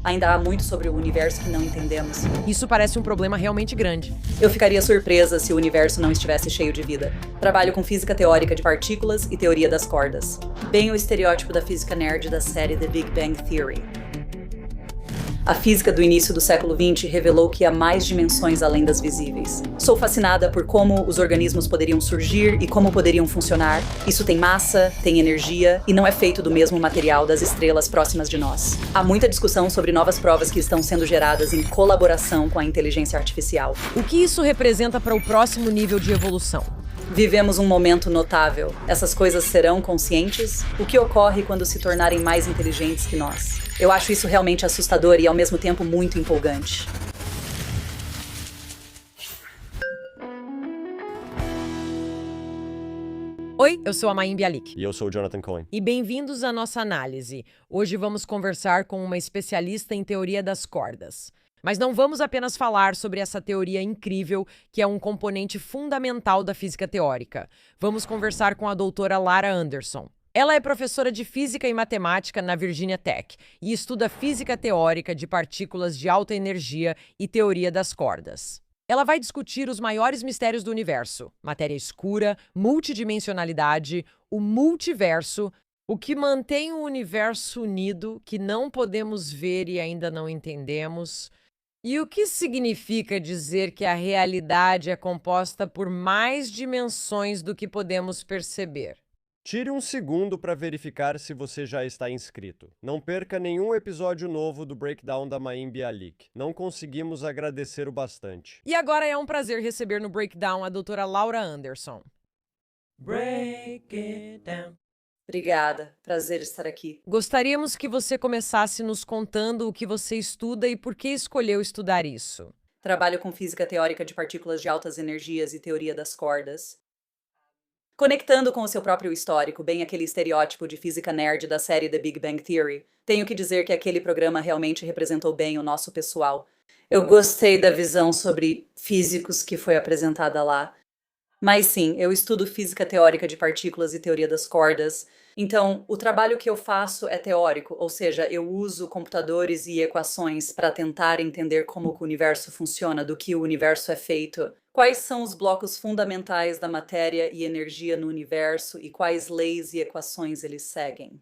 Ainda há muito sobre o universo que não entendemos. Isso parece um problema realmente grande. Eu ficaria surpresa se o universo não estivesse cheio de vida. Trabalho com física teórica de partículas e teoria das cordas. Bem o estereótipo da física nerd da série The Big Bang Theory. A física do início do século XX revelou que há mais dimensões além das visíveis. Sou fascinada por como os organismos poderiam surgir e como poderiam funcionar. Isso tem massa, tem energia e não é feito do mesmo material das estrelas próximas de nós. Há muita discussão sobre novas provas que estão sendo geradas em colaboração com a inteligência artificial. O que isso representa para o próximo nível de evolução? Vivemos um momento notável. Essas coisas serão conscientes? O que ocorre quando se tornarem mais inteligentes que nós? Eu acho isso realmente assustador e, ao mesmo tempo, muito empolgante. Oi, eu sou a Mayim Bialik. E eu sou o Jonathan Cohen. E bem-vindos à nossa análise. Hoje vamos conversar com uma especialista em teoria das cordas. Mas não vamos apenas falar sobre essa teoria incrível que é um componente fundamental da física teórica. Vamos conversar com a doutora Lara Anderson. Ela é professora de Física e Matemática na Virginia Tech e estuda física teórica de partículas de alta energia e teoria das cordas. Ela vai discutir os maiores mistérios do universo: matéria escura, multidimensionalidade, o multiverso, o que mantém o universo unido, que não podemos ver e ainda não entendemos. E o que significa dizer que a realidade é composta por mais dimensões do que podemos perceber? Tire um segundo para verificar se você já está inscrito. Não perca nenhum episódio novo do Breakdown da Mayim Bialik. Não conseguimos agradecer o bastante. E agora é um prazer receber no Breakdown a doutora Laura Anderson. Break it down. Obrigada. Prazer estar aqui. Gostaríamos que você começasse nos contando o que você estuda e por que escolheu estudar isso. Trabalho com física teórica de partículas de altas energias e teoria das cordas. Conectando com o seu próprio histórico, bem aquele estereótipo de física nerd da série The Big Bang Theory, tenho que dizer que aquele programa realmente representou bem o nosso pessoal. Eu gostei da visão sobre físicos que foi apresentada lá. Mas sim, eu estudo física teórica de partículas e teoria das cordas. Então, o trabalho que eu faço é teórico, ou seja, eu uso computadores e equações para tentar entender como o universo funciona, do que o universo é feito, quais são os blocos fundamentais da matéria e energia no universo e quais leis e equações eles seguem.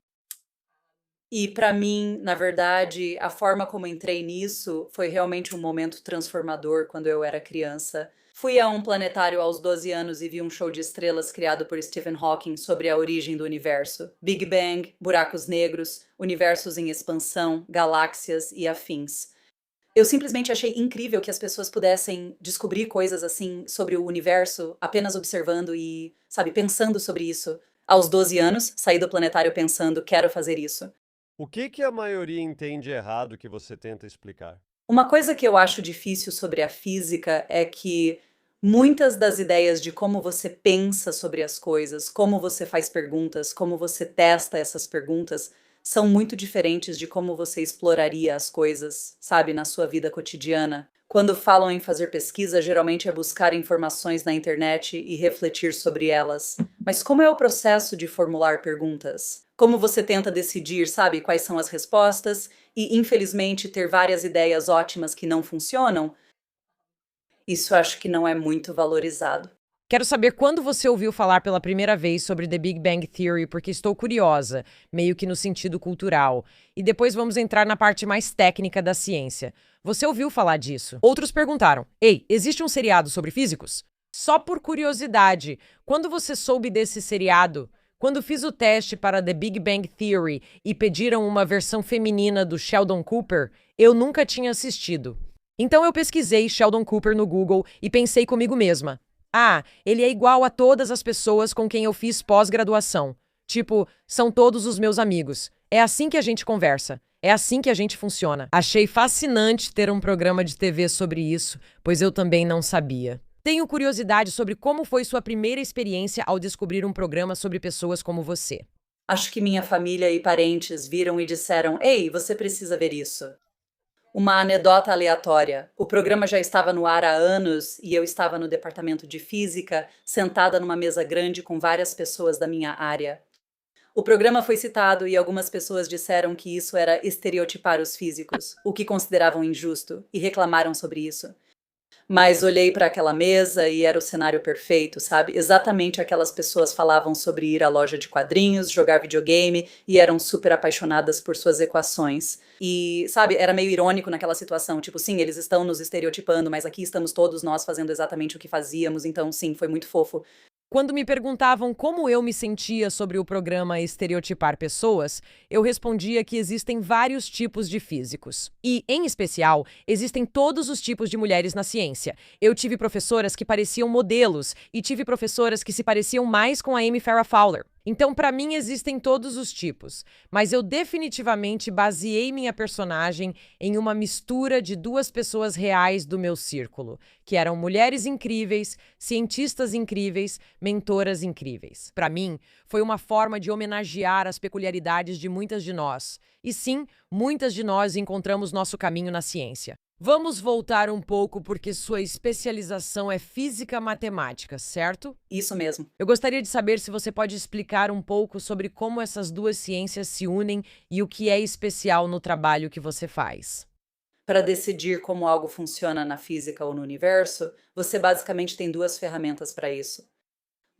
E para mim, na verdade, a forma como entrei nisso foi realmente um momento transformador quando eu era criança. Fui a um planetário aos 12 anos e vi um show de estrelas criado por Stephen Hawking sobre a origem do universo. Big Bang, buracos negros, universos em expansão, galáxias e afins. Eu simplesmente achei incrível que as pessoas pudessem descobrir coisas assim sobre o universo apenas observando e, pensando sobre isso. Aos 12 anos, saí do planetário pensando, quero fazer isso. O que a maioria entende errado que você tenta explicar? Uma coisa que eu acho difícil sobre a física é que muitas das ideias de como você pensa sobre as coisas, como você faz perguntas, como você testa essas perguntas, são muito diferentes de como você exploraria as coisas, na sua vida cotidiana. Quando falam em fazer pesquisa, geralmente é buscar informações na internet e refletir sobre elas. Mas como é o processo de formular perguntas? Como você tenta decidir, quais são as respostas e, infelizmente, ter várias ideias ótimas que não funcionam? Isso acho que não é muito valorizado. Quero saber quando você ouviu falar pela primeira vez sobre The Big Bang Theory, porque estou curiosa, meio que no sentido cultural. E depois vamos entrar na parte mais técnica da ciência. Você ouviu falar disso? Outros perguntaram: ei, existe um seriado sobre físicos? Só por curiosidade, quando você soube desse seriado? Quando fiz o teste para The Big Bang Theory e pediram uma versão feminina do Sheldon Cooper, eu nunca tinha assistido. Então eu pesquisei Sheldon Cooper no Google e pensei comigo mesma: ah, ele é igual a todas as pessoas com quem eu fiz pós-graduação. Tipo, são todos os meus amigos. É assim que a gente conversa. É assim que a gente funciona. Achei fascinante ter um programa de TV sobre isso, pois eu também não sabia. Tenho curiosidade sobre como foi sua primeira experiência ao descobrir um programa sobre pessoas como você. Acho que minha família e parentes viram e disseram: ei, você precisa ver isso. Uma anedota aleatória. O programa já estava no ar há anos e eu estava no departamento de física, sentada numa mesa grande com várias pessoas da minha área. O programa foi citado e algumas pessoas disseram que isso era estereotipar os físicos, o que consideravam injusto, e reclamaram sobre isso. Mas olhei para aquela mesa e era o cenário perfeito, sabe? Exatamente aquelas pessoas falavam sobre ir à loja de quadrinhos, jogar videogame e eram super apaixonadas por suas equações. E, sabe, era meio irônico naquela situação, tipo, sim, eles estão nos estereotipando, mas aqui estamos todos nós fazendo exatamente o que fazíamos, então sim, foi muito fofo. Quando me perguntavam como eu me sentia sobre o programa Estereotipar Pessoas, eu respondia que existem vários tipos de físicos. E, em especial, existem todos os tipos de mulheres na ciência. Eu tive professoras que pareciam modelos e tive professoras que se pareciam mais com a Amy Farrah Fowler. Então, para mim, existem todos os tipos, mas eu definitivamente baseei minha personagem em uma mistura de duas pessoas reais do meu círculo, que eram mulheres incríveis, cientistas incríveis, mentoras incríveis. Para mim, foi uma forma de homenagear as peculiaridades de muitas de nós. E sim, muitas de nós encontramos nosso caminho na ciência. Vamos voltar um pouco porque sua especialização é física-matemática, certo? Isso mesmo. Eu gostaria de saber se você pode explicar um pouco sobre como essas duas ciências se unem e o que é especial no trabalho que você faz. Para decidir como algo funciona na física ou no universo, você basicamente tem duas ferramentas para isso.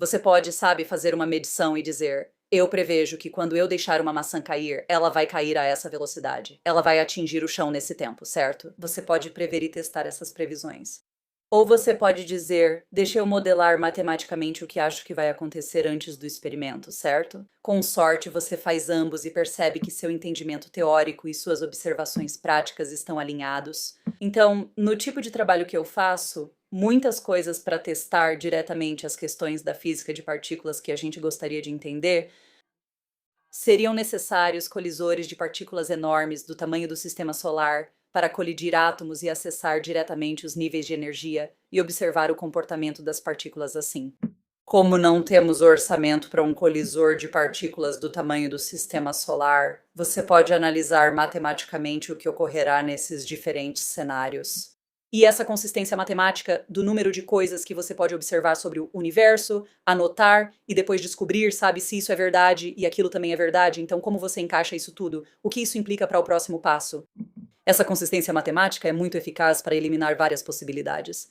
Você pode, sabe, fazer uma medição e dizer: eu prevejo que quando eu deixar uma maçã cair, ela vai cair a essa velocidade. Ela vai atingir o chão nesse tempo, certo? Você pode prever e testar essas previsões. Ou você pode dizer: deixa eu modelar matematicamente o que acho que vai acontecer antes do experimento, certo? Com sorte, você faz ambos e percebe que seu entendimento teórico e suas observações práticas estão alinhados. Então, no tipo de trabalho que eu faço, muitas coisas para testar diretamente as questões da física de partículas que a gente gostaria de entender seriam necessários colisores de partículas enormes do tamanho do sistema solar para colidir átomos e acessar diretamente os níveis de energia e observar o comportamento das partículas assim. Como não temos orçamento para um colisor de partículas do tamanho do sistema solar, você pode analisar matematicamente o que ocorrerá nesses diferentes cenários. E essa consistência matemática do número de coisas que você pode observar sobre o universo, anotar e depois descobrir, sabe, se isso é verdade e aquilo também é verdade. Então, como você encaixa isso tudo? O que isso implica para o próximo passo? Essa consistência matemática é muito eficaz para eliminar várias possibilidades.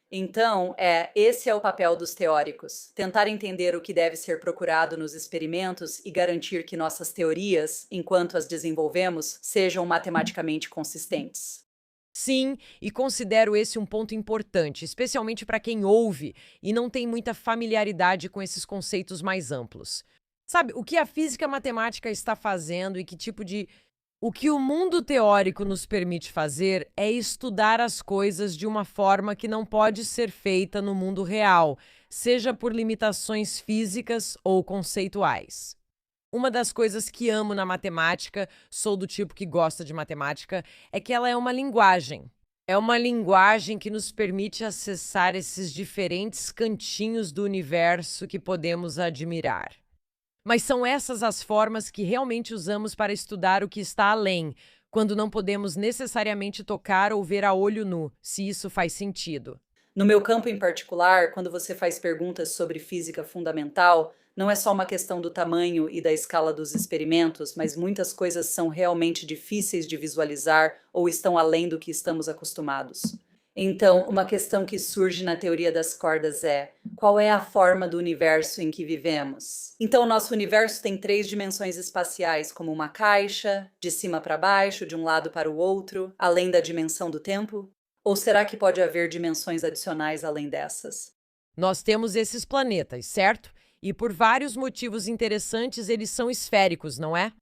Então, esse é o papel dos teóricos: tentar entender o que deve ser procurado nos experimentos e garantir que nossas teorias, enquanto as desenvolvemos, sejam matematicamente consistentes. Sim, e considero esse um ponto importante, especialmente para quem ouve e não tem muita familiaridade com esses conceitos mais amplos. Sabe, o que a física matemática está fazendo e que tipo de. O que o mundo teórico nos permite fazer é estudar as coisas de uma forma que não pode ser feita no mundo real, seja por limitações físicas ou conceituais. Uma das coisas que amo na matemática, sou do tipo que gosta de matemática, é que ela é uma linguagem. É uma linguagem que nos permite acessar esses diferentes cantinhos do universo que podemos admirar. Mas são essas as formas que realmente usamos para estudar o que está além, quando não podemos necessariamente tocar ou ver a olho nu, se isso faz sentido. No meu campo em particular, quando você faz perguntas sobre física fundamental, não é só uma questão do tamanho e da escala dos experimentos, mas muitas coisas são realmente difíceis de visualizar ou estão além do que estamos acostumados. Então, uma questão que surge na teoria das cordas é: qual é a forma do universo em que vivemos? Então, nosso universo tem 3 dimensões espaciais, como uma caixa, de cima para baixo, de um lado para o outro, além da dimensão do tempo? Ou será que pode haver dimensões adicionais além dessas? Nós temos esses planetas, certo? E por vários motivos interessantes eles são esféricos, não é?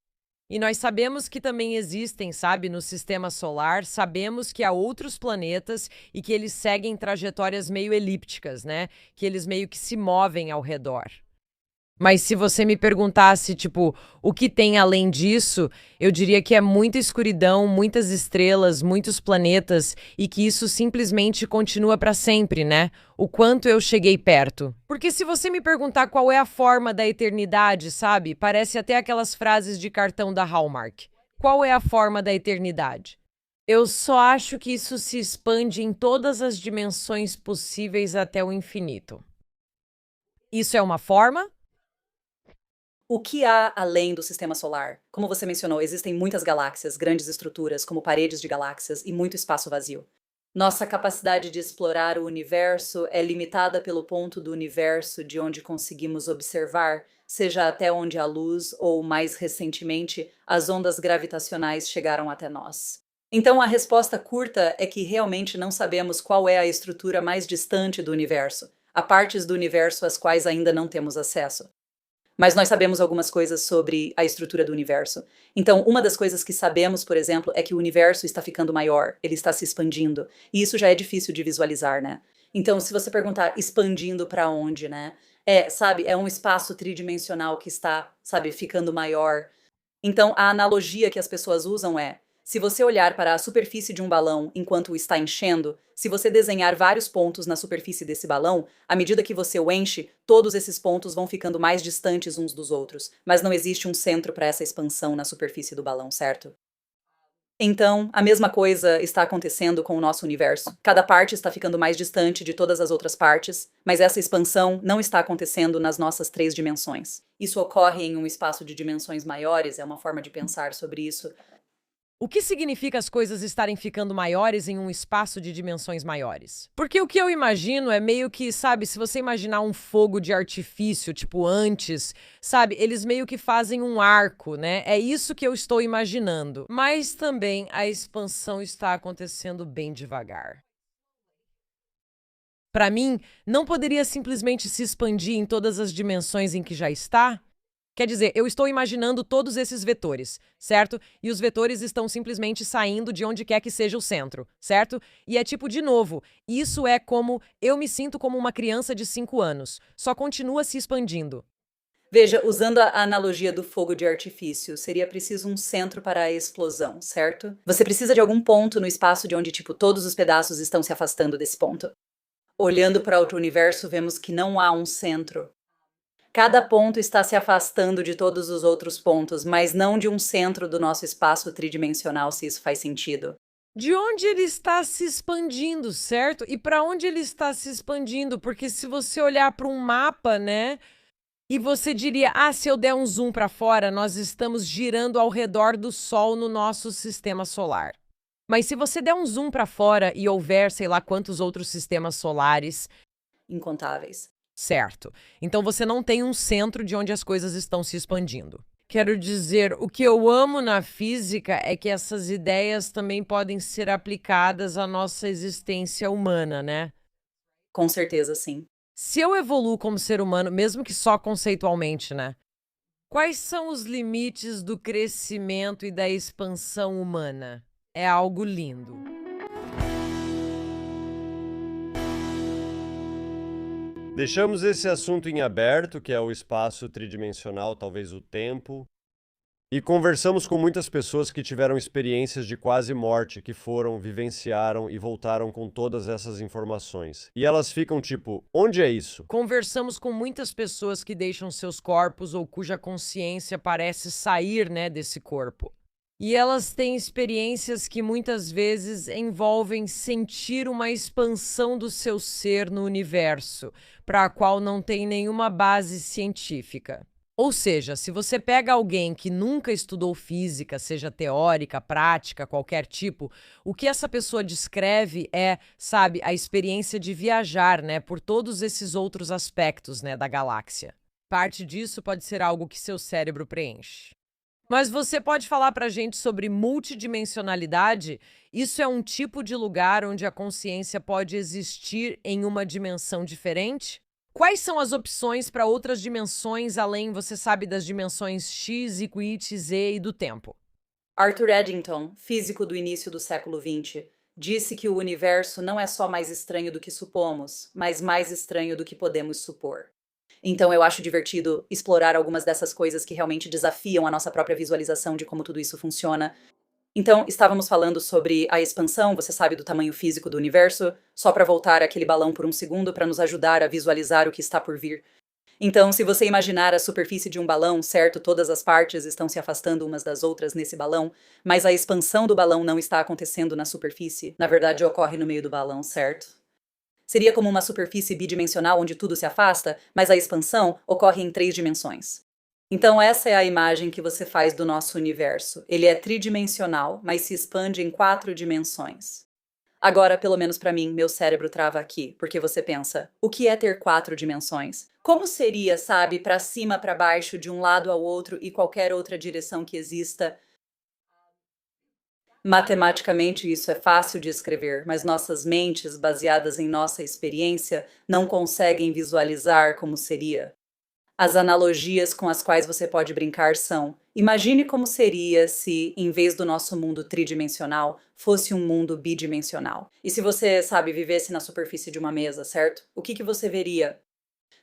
E nós sabemos que também existem, sabe, no sistema solar, sabemos que há outros planetas e que eles seguem trajetórias meio elípticas, né? Que eles meio que se movem ao redor. Mas se você me perguntasse, tipo, o que tem além disso, eu diria que é muita escuridão, muitas estrelas, muitos planetas e que isso simplesmente continua para sempre, né? O quanto eu cheguei perto. Porque se você me perguntar qual é a forma da eternidade, sabe? Parece até aquelas frases de cartão da Hallmark. Qual é a forma da eternidade? Eu só acho que isso se expande em todas as dimensões possíveis até o infinito. Isso é uma forma? O que há além do sistema solar? Como você mencionou, existem muitas galáxias, grandes estruturas, como paredes de galáxias e muito espaço vazio. Nossa capacidade de explorar o universo é limitada pelo ponto do universo de onde conseguimos observar, seja até onde a luz ou, mais recentemente, as ondas gravitacionais chegaram até nós. Então, a resposta curta é que realmente não sabemos qual é a estrutura mais distante do universo. Há partes do universo às quais ainda não temos acesso. Mas nós sabemos algumas coisas sobre a estrutura do universo. Então, uma das coisas que sabemos, por exemplo, é que o universo está ficando maior, ele está se expandindo. E isso já é difícil de visualizar, né? Então, se você perguntar expandindo para onde, né? Sabe, é um espaço tridimensional que está, sabe, ficando maior. Então, a analogia que as pessoas usam é: se você olhar para a superfície de um balão enquanto o está enchendo, se você desenhar vários pontos na superfície desse balão, à medida que você o enche, todos esses pontos vão ficando mais distantes uns dos outros, mas não existe um centro para essa expansão na superfície do balão, certo? Então, a mesma coisa está acontecendo com o nosso universo. Cada parte está ficando mais distante de todas as outras partes, mas essa expansão não está acontecendo nas nossas três dimensões. Isso ocorre em um espaço de dimensões maiores, é uma forma de pensar sobre isso. O que significa as coisas estarem ficando maiores em um espaço de dimensões maiores? Porque o que eu imagino é meio que, sabe, se você imaginar um fogo de artifício, tipo antes, sabe, eles meio que fazem um arco, né? É isso que eu estou imaginando. Mas também a expansão está acontecendo bem devagar. Para mim, não poderia simplesmente se expandir em todas as dimensões em que já está? Quer dizer, eu estou imaginando todos esses vetores, certo? E os vetores estão simplesmente saindo de onde quer que seja o centro, certo? E é tipo, de novo, isso é como eu me sinto como uma criança de 5 anos, só continua se expandindo. Veja, usando a analogia do fogo de artifício, seria preciso um centro para a explosão, certo? Você precisa de algum ponto no espaço de onde, tipo, todos os pedaços estão se afastando desse ponto. Olhando para outro universo, vemos que não há um centro. Cada ponto está se afastando de todos os outros pontos, mas não de um centro do nosso espaço tridimensional, se isso faz sentido. De onde ele está se expandindo, certo? E para onde ele está se expandindo? Porque se você olhar para um mapa, né? E você diria, se eu der um zoom para fora, nós estamos girando ao redor do Sol no nosso sistema solar. Mas se você der um zoom para fora e houver, sei lá quantos outros sistemas solares, Incontáveis. certo. Então você não tem um centro de onde as coisas estão se expandindo. Quero dizer, o que eu amo na física é que essas ideias também podem ser aplicadas à nossa existência humana, né? Com certeza, sim. Se eu evoluo como ser humano, mesmo que só conceitualmente, né? Quais são os limites do crescimento e da expansão humana? É algo lindo. Deixamos esse assunto em aberto, que é o espaço tridimensional, talvez o tempo, e conversamos com muitas pessoas que tiveram experiências de quase morte, que foram, vivenciaram e voltaram com todas essas informações. E elas ficam tipo, onde é isso? Conversamos com muitas pessoas que deixam seus corpos ou cuja consciência parece sair, né, desse corpo. E elas têm experiências que muitas vezes envolvem sentir uma expansão do seu ser no universo, para a qual não tem nenhuma base científica. Ou seja, se você pega alguém que nunca estudou física, seja teórica, prática, qualquer tipo, o que essa pessoa descreve é, sabe, a experiência de viajar, né, por todos esses outros aspectos, né, da galáxia. Parte disso pode ser algo que seu cérebro preenche. Mas você pode falar pra gente sobre multidimensionalidade? Isso é um tipo de lugar onde a consciência pode existir em uma dimensão diferente? Quais são as opções para outras dimensões além, você sabe, das dimensões X, Y, Z e do tempo? Arthur Eddington, físico do início do século XX, disse que o universo não é só mais estranho do que supomos, mas mais estranho do que podemos supor. Então eu acho divertido explorar algumas dessas coisas que realmente desafiam a nossa própria visualização de como tudo isso funciona. Então, estávamos falando sobre a expansão, você sabe, do tamanho físico do universo, só para voltar aquele balão por um segundo para nos ajudar a visualizar o que está por vir. Então, se você imaginar a superfície de um balão, certo, todas as partes estão se afastando umas das outras nesse balão, mas a expansão do balão não está acontecendo na superfície. Na verdade, ocorre no meio do balão, certo? Seria como uma superfície bidimensional onde tudo se afasta, mas a expansão ocorre em 3 dimensões. Então, essa é a imagem que você faz do nosso universo. Ele é tridimensional, mas se expande em 4 dimensões. Agora, pelo menos para mim, meu cérebro trava aqui, porque você pensa: o que é ter 4 dimensões? Como seria, sabe, para cima, para baixo, de um lado ao outro e qualquer outra direção que exista? Matematicamente, isso é fácil de escrever, mas nossas mentes, baseadas em nossa experiência, não conseguem visualizar como seria. As analogias com as quais você pode brincar são: imagine como seria se, em vez do nosso mundo tridimensional, fosse um mundo bidimensional. E se você, sabe, vivesse na superfície de uma mesa, certo? O que você veria?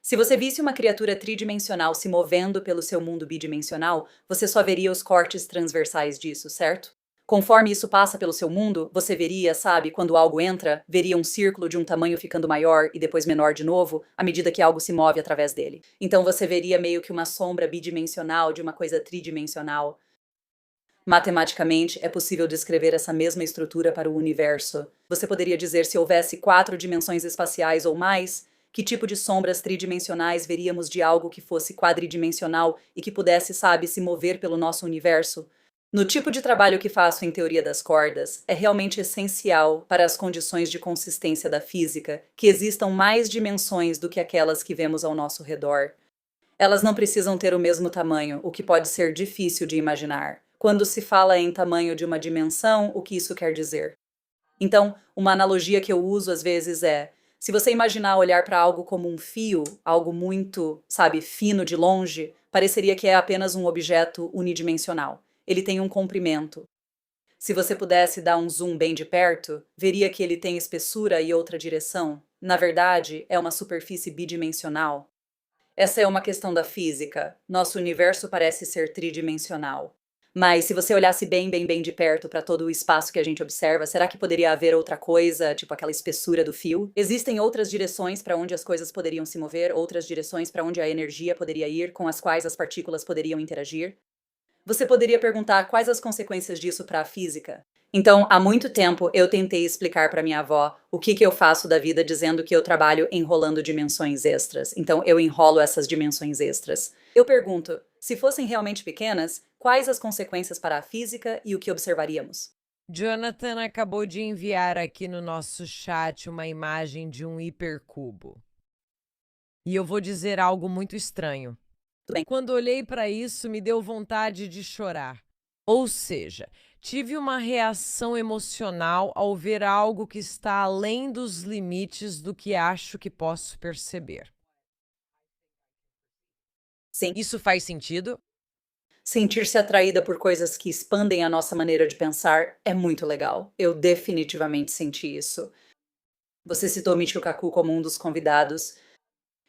Se você visse uma criatura tridimensional se movendo pelo seu mundo bidimensional, você só veria os cortes transversais disso, certo? Conforme isso passa pelo seu mundo, você veria, sabe, quando algo entra, veria um círculo de um tamanho ficando maior e depois menor de novo, à medida que algo se move através dele. Então você veria meio que uma sombra bidimensional de uma coisa tridimensional. Matematicamente, é possível descrever essa mesma estrutura para o universo. Você poderia dizer se houvesse 4 dimensões espaciais ou mais, que tipo de sombras tridimensionais veríamos de algo que fosse quadridimensional e que pudesse, sabe, se mover pelo nosso universo? No tipo de trabalho que faço em teoria das cordas, é realmente essencial para as condições de consistência da física que existam mais dimensões do que aquelas que vemos ao nosso redor. Elas não precisam ter o mesmo tamanho, o que pode ser difícil de imaginar. Quando se fala em tamanho de uma dimensão, o que isso quer dizer? Então, uma analogia que eu uso às vezes é: se você imaginar olhar para algo como um fio, algo muito, sabe, fino de longe, pareceria que é apenas um objeto unidimensional. Ele tem um comprimento. Se você pudesse dar um zoom bem de perto, veria que ele tem espessura e outra direção. Na verdade, é uma superfície bidimensional. Essa é uma questão da física. Nosso universo parece ser tridimensional. Mas se você olhasse bem de perto para todo o espaço que a gente observa, será que poderia haver outra coisa, tipo aquela espessura do fio? Existem outras direções para onde as coisas poderiam se mover, outras direções para onde a energia poderia ir, com as quais as partículas poderiam interagir? Você poderia perguntar quais as consequências disso para a física? Então, há muito tempo eu tentei explicar para minha avó o que eu faço da vida dizendo que eu trabalho enrolando dimensões extras. Então, eu enrolo essas dimensões extras. Eu pergunto, se fossem realmente pequenas, quais as consequências para a física e o que observaríamos? Jonathan acabou de enviar aqui no nosso chat uma imagem de um hipercubo. E eu vou dizer algo muito estranho. Tudo bem. Quando olhei para isso, me deu vontade de chorar. Ou seja, tive uma reação emocional ao ver algo que está além dos limites do que acho que posso perceber. Sim. Isso faz sentido? Sentir-se atraída por coisas que expandem a nossa maneira de pensar é muito legal. Eu definitivamente senti isso. Você citou Michio Kaku como um dos convidados.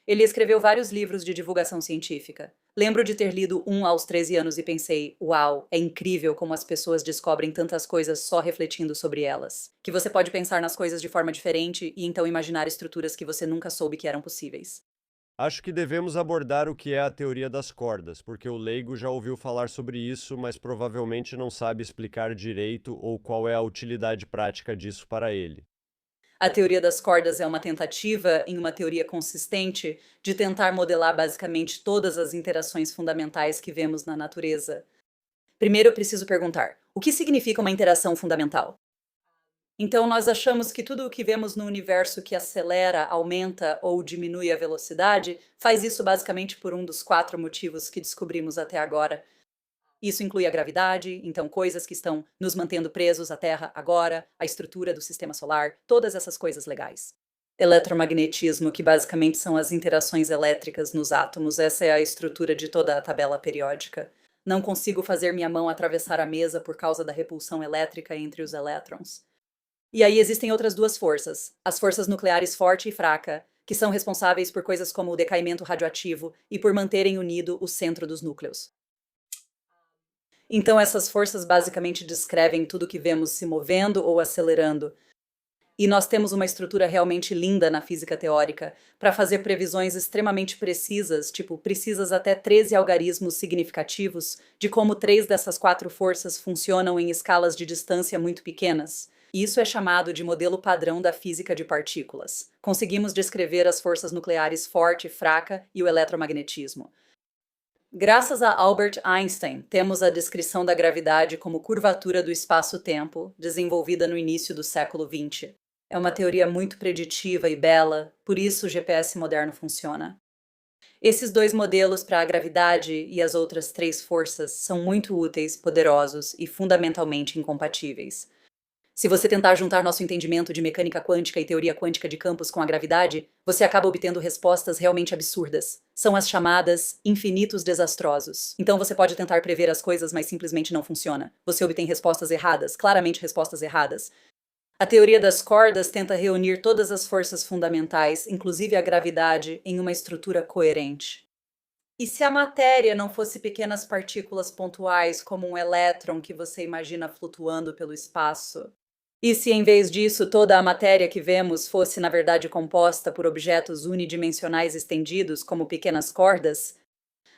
Ele escreveu vários livros de divulgação científica. Lembro de ter lido um aos 13 anos e pensei: uau, é incrível como as pessoas descobrem tantas coisas só refletindo sobre elas. Que você pode pensar nas coisas de forma diferente e então imaginar estruturas que você nunca soube que eram possíveis. Acho que devemos abordar o que é a teoria das cordas, porque o leigo já ouviu falar sobre isso, mas provavelmente não sabe explicar direito ou qual é a utilidade prática disso para ele. A teoria das cordas é uma tentativa, em uma teoria consistente, de tentar modelar basicamente todas as interações fundamentais que vemos na natureza. Primeiro, eu preciso perguntar: o que significa uma interação fundamental? Então, nós achamos que tudo o que vemos no universo que acelera, aumenta ou diminui a velocidade faz isso basicamente por um dos 4 motivos que descobrimos até agora. Isso inclui a gravidade, então coisas que estão nos mantendo presos à Terra agora, a estrutura do sistema solar, todas essas coisas legais. Eletromagnetismo, que basicamente são as interações elétricas nos átomos, essa é a estrutura de toda a tabela periódica. Não consigo fazer minha mão atravessar a mesa por causa da repulsão elétrica entre os elétrons. E aí existem outras 2 forças, as forças nucleares forte e fraca, que são responsáveis por coisas como o decaimento radioativo e por manterem unido o centro dos núcleos. Então essas forças basicamente descrevem tudo que vemos se movendo ou acelerando. E nós temos uma estrutura realmente linda na física teórica para fazer previsões extremamente precisas, tipo precisas até 13 algarismos significativos de como 3 dessas 4 forças funcionam em escalas de distância muito pequenas. Isso é chamado de modelo padrão da física de partículas. Conseguimos descrever as forças nucleares forte, fraca e o eletromagnetismo. Graças a Albert Einstein, temos a descrição da gravidade como curvatura do espaço-tempo, desenvolvida no início do século XX. É uma teoria muito preditiva e bela, por isso o GPS moderno funciona. Esses dois modelos para a gravidade e as outras três forças são muito úteis, poderosos e fundamentalmente incompatíveis. Se você tentar juntar nosso entendimento de mecânica quântica e teoria quântica de campos com a gravidade, você acaba obtendo respostas realmente absurdas. São as chamadas infinitos desastrosos. Então você pode tentar prever as coisas, mas simplesmente não funciona. Você obtém respostas erradas, claramente respostas erradas. A teoria das cordas tenta reunir todas as forças fundamentais, inclusive a gravidade, em uma estrutura coerente. E se a matéria não fosse pequenas partículas pontuais, como um elétron que você imagina flutuando pelo espaço? E se, em vez disso, toda a matéria que vemos fosse, na verdade, composta por objetos unidimensionais estendidos, como pequenas cordas?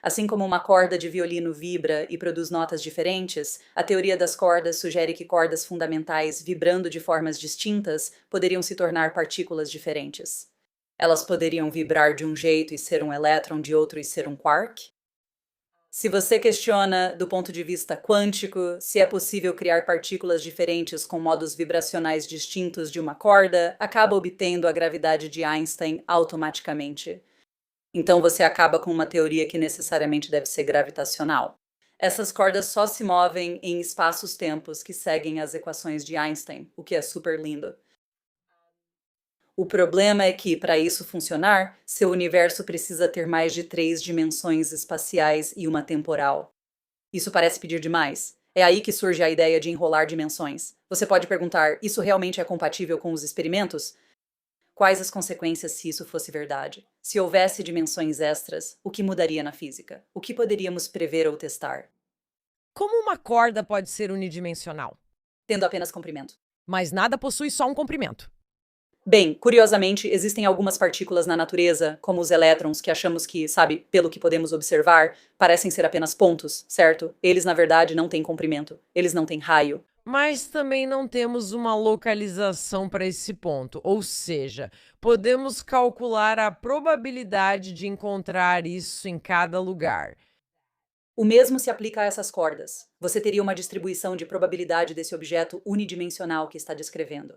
Assim como uma corda de violino vibra e produz notas diferentes, a teoria das cordas sugere que cordas fundamentais, vibrando de formas distintas, poderiam se tornar partículas diferentes. Elas poderiam vibrar de um jeito e ser um elétron, de outro e ser um quark? Se você questiona do ponto de vista quântico se é possível criar partículas diferentes com modos vibracionais distintos de uma corda, acaba obtendo a gravidade de Einstein automaticamente. Então você acaba com uma teoria que necessariamente deve ser gravitacional. Essas cordas só se movem em espaços-tempos que seguem as equações de Einstein, o que é super lindo. O problema é que, para isso funcionar, seu universo precisa ter mais de 3 dimensões espaciais e uma temporal. Isso parece pedir demais. É aí que surge a ideia de enrolar dimensões. Você pode perguntar, isso realmente é compatível com os experimentos? Quais as consequências se isso fosse verdade? Se houvesse dimensões extras, o que mudaria na física? O que poderíamos prever ou testar? Como uma corda pode ser unidimensional? Tendo apenas comprimento. Mas nada possui só um comprimento. Bem, curiosamente, existem algumas partículas na natureza, como os elétrons, que achamos que, sabe, pelo que podemos observar, parecem ser apenas pontos, certo? Eles, na verdade, não têm comprimento. Eles não têm raio. Mas também não temos uma localização para esse ponto, ou seja, podemos calcular a probabilidade de encontrar isso em cada lugar. O mesmo se aplica a essas cordas. Você teria uma distribuição de probabilidade desse objeto unidimensional que está descrevendo.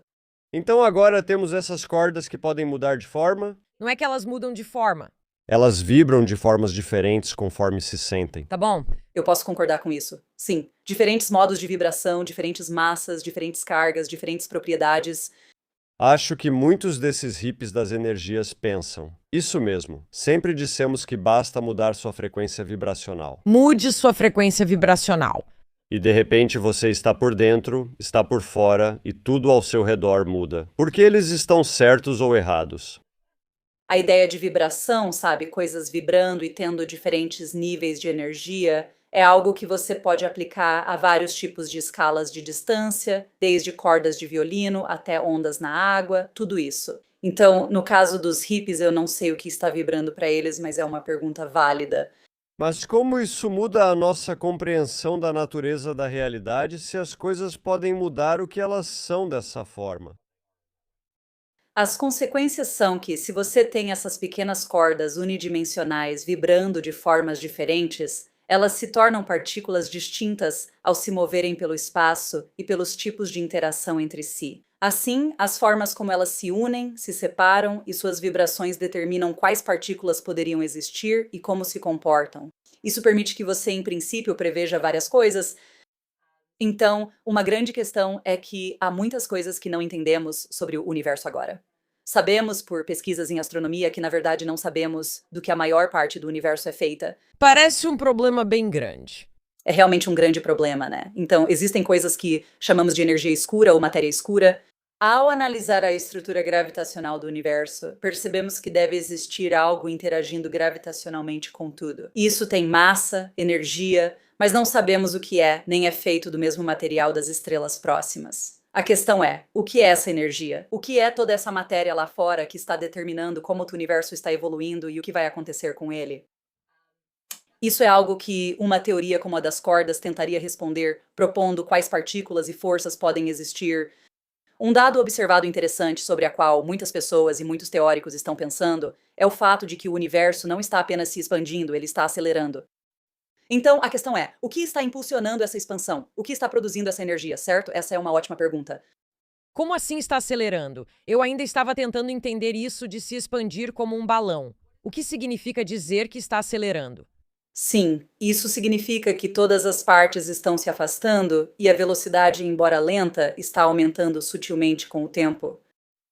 Então agora temos essas cordas que podem mudar de forma. Não é que elas mudam de forma, Elas vibram de formas diferentes conforme se sentem. tá bom? Eu posso concordar com isso. Sim, diferentes modos de vibração, diferentes massas, diferentes cargas, diferentes propriedades. Acho que muitos desses hippies das energias pensam. Isso mesmo, sempre dissemos que basta mudar sua frequência vibracional. Mude sua frequência vibracional. E de repente você está por dentro, está por fora e tudo ao seu redor muda. Porque eles estão certos ou errados? A ideia de vibração, sabe, coisas vibrando e tendo diferentes níveis de energia, é algo que você pode aplicar a vários tipos de escalas de distância, desde cordas de violino até ondas na água, tudo isso. Então, no caso dos hippies, eu não sei o que está vibrando para eles, mas é uma pergunta válida. Mas como isso muda a nossa compreensão da natureza da realidade se as coisas podem mudar o que elas são dessa forma? As consequências são que, se você tem essas pequenas cordas unidimensionais vibrando de formas diferentes, elas se tornam partículas distintas ao se moverem pelo espaço e pelos tipos de interação entre si. Assim, as formas como elas se unem, se separam e suas vibrações determinam quais partículas poderiam existir e como se comportam. Isso permite que você, em princípio, preveja várias coisas. Então, uma grande questão é que há muitas coisas que não entendemos sobre o universo agora. Sabemos, por pesquisas em astronomia, que na verdade não sabemos do que a maior parte do universo é feita. Parece um problema bem grande. É realmente um grande problema, né? Então, existem coisas que chamamos de energia escura ou matéria escura. Ao analisar a estrutura gravitacional do universo, percebemos que deve existir algo interagindo gravitacionalmente com tudo. Isso tem massa, energia, mas não sabemos o que é, nem é feito do mesmo material das estrelas próximas. A questão é, o que é essa energia? O que é toda essa matéria lá fora que está determinando como o universo está evoluindo e o que vai acontecer com ele? Isso é algo que uma teoria como a das cordas tentaria responder, propondo quais partículas e forças podem existir. Um dado observado interessante sobre a qual muitas pessoas e muitos teóricos estão pensando é o fato de que o universo não está apenas se expandindo, ele está acelerando. Então, a questão é, o que está impulsionando essa expansão? O que está produzindo essa energia, certo? Essa é uma ótima pergunta. Como assim está acelerando? Eu ainda estava tentando entender isso de se expandir como um balão. O que significa dizer que está acelerando? Sim, isso significa que todas as partes estão se afastando e a velocidade, embora lenta, está aumentando sutilmente com o tempo.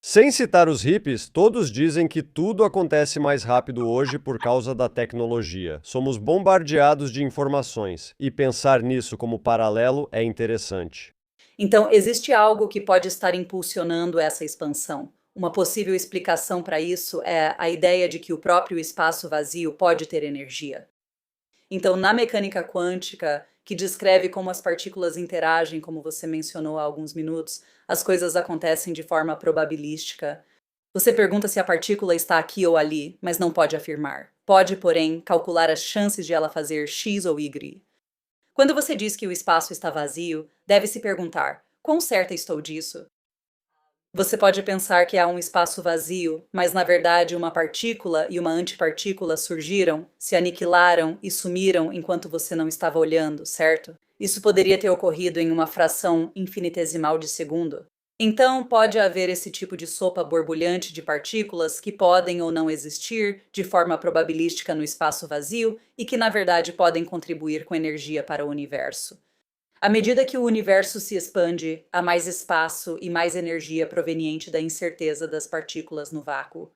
Sem citar os hippies, todos dizem que tudo acontece mais rápido hoje por causa da tecnologia. Somos bombardeados de informações, e pensar nisso como paralelo é interessante. Então, existe algo que pode estar impulsionando essa expansão. Uma possível explicação para isso é a ideia de que o próprio espaço vazio pode ter energia. Então, na mecânica quântica, que descreve como as partículas interagem, como você mencionou há alguns minutos, as coisas acontecem de forma probabilística. Você pergunta se a partícula está aqui ou ali, mas não pode afirmar. Pode, porém, calcular as chances de ela fazer X ou Y. Quando você diz que o espaço está vazio, deve se perguntar: quão certa estou disso? Você pode pensar que há um espaço vazio, mas na verdade uma partícula e uma antipartícula surgiram, se aniquilaram e sumiram enquanto você não estava olhando, certo? Isso poderia ter ocorrido em uma fração infinitesimal de segundo. Então, pode haver esse tipo de sopa borbulhante de partículas que podem ou não existir de forma probabilística no espaço vazio e que, na verdade, podem contribuir com energia para o universo. À medida que o universo se expande, há mais espaço e mais energia proveniente da incerteza das partículas no vácuo.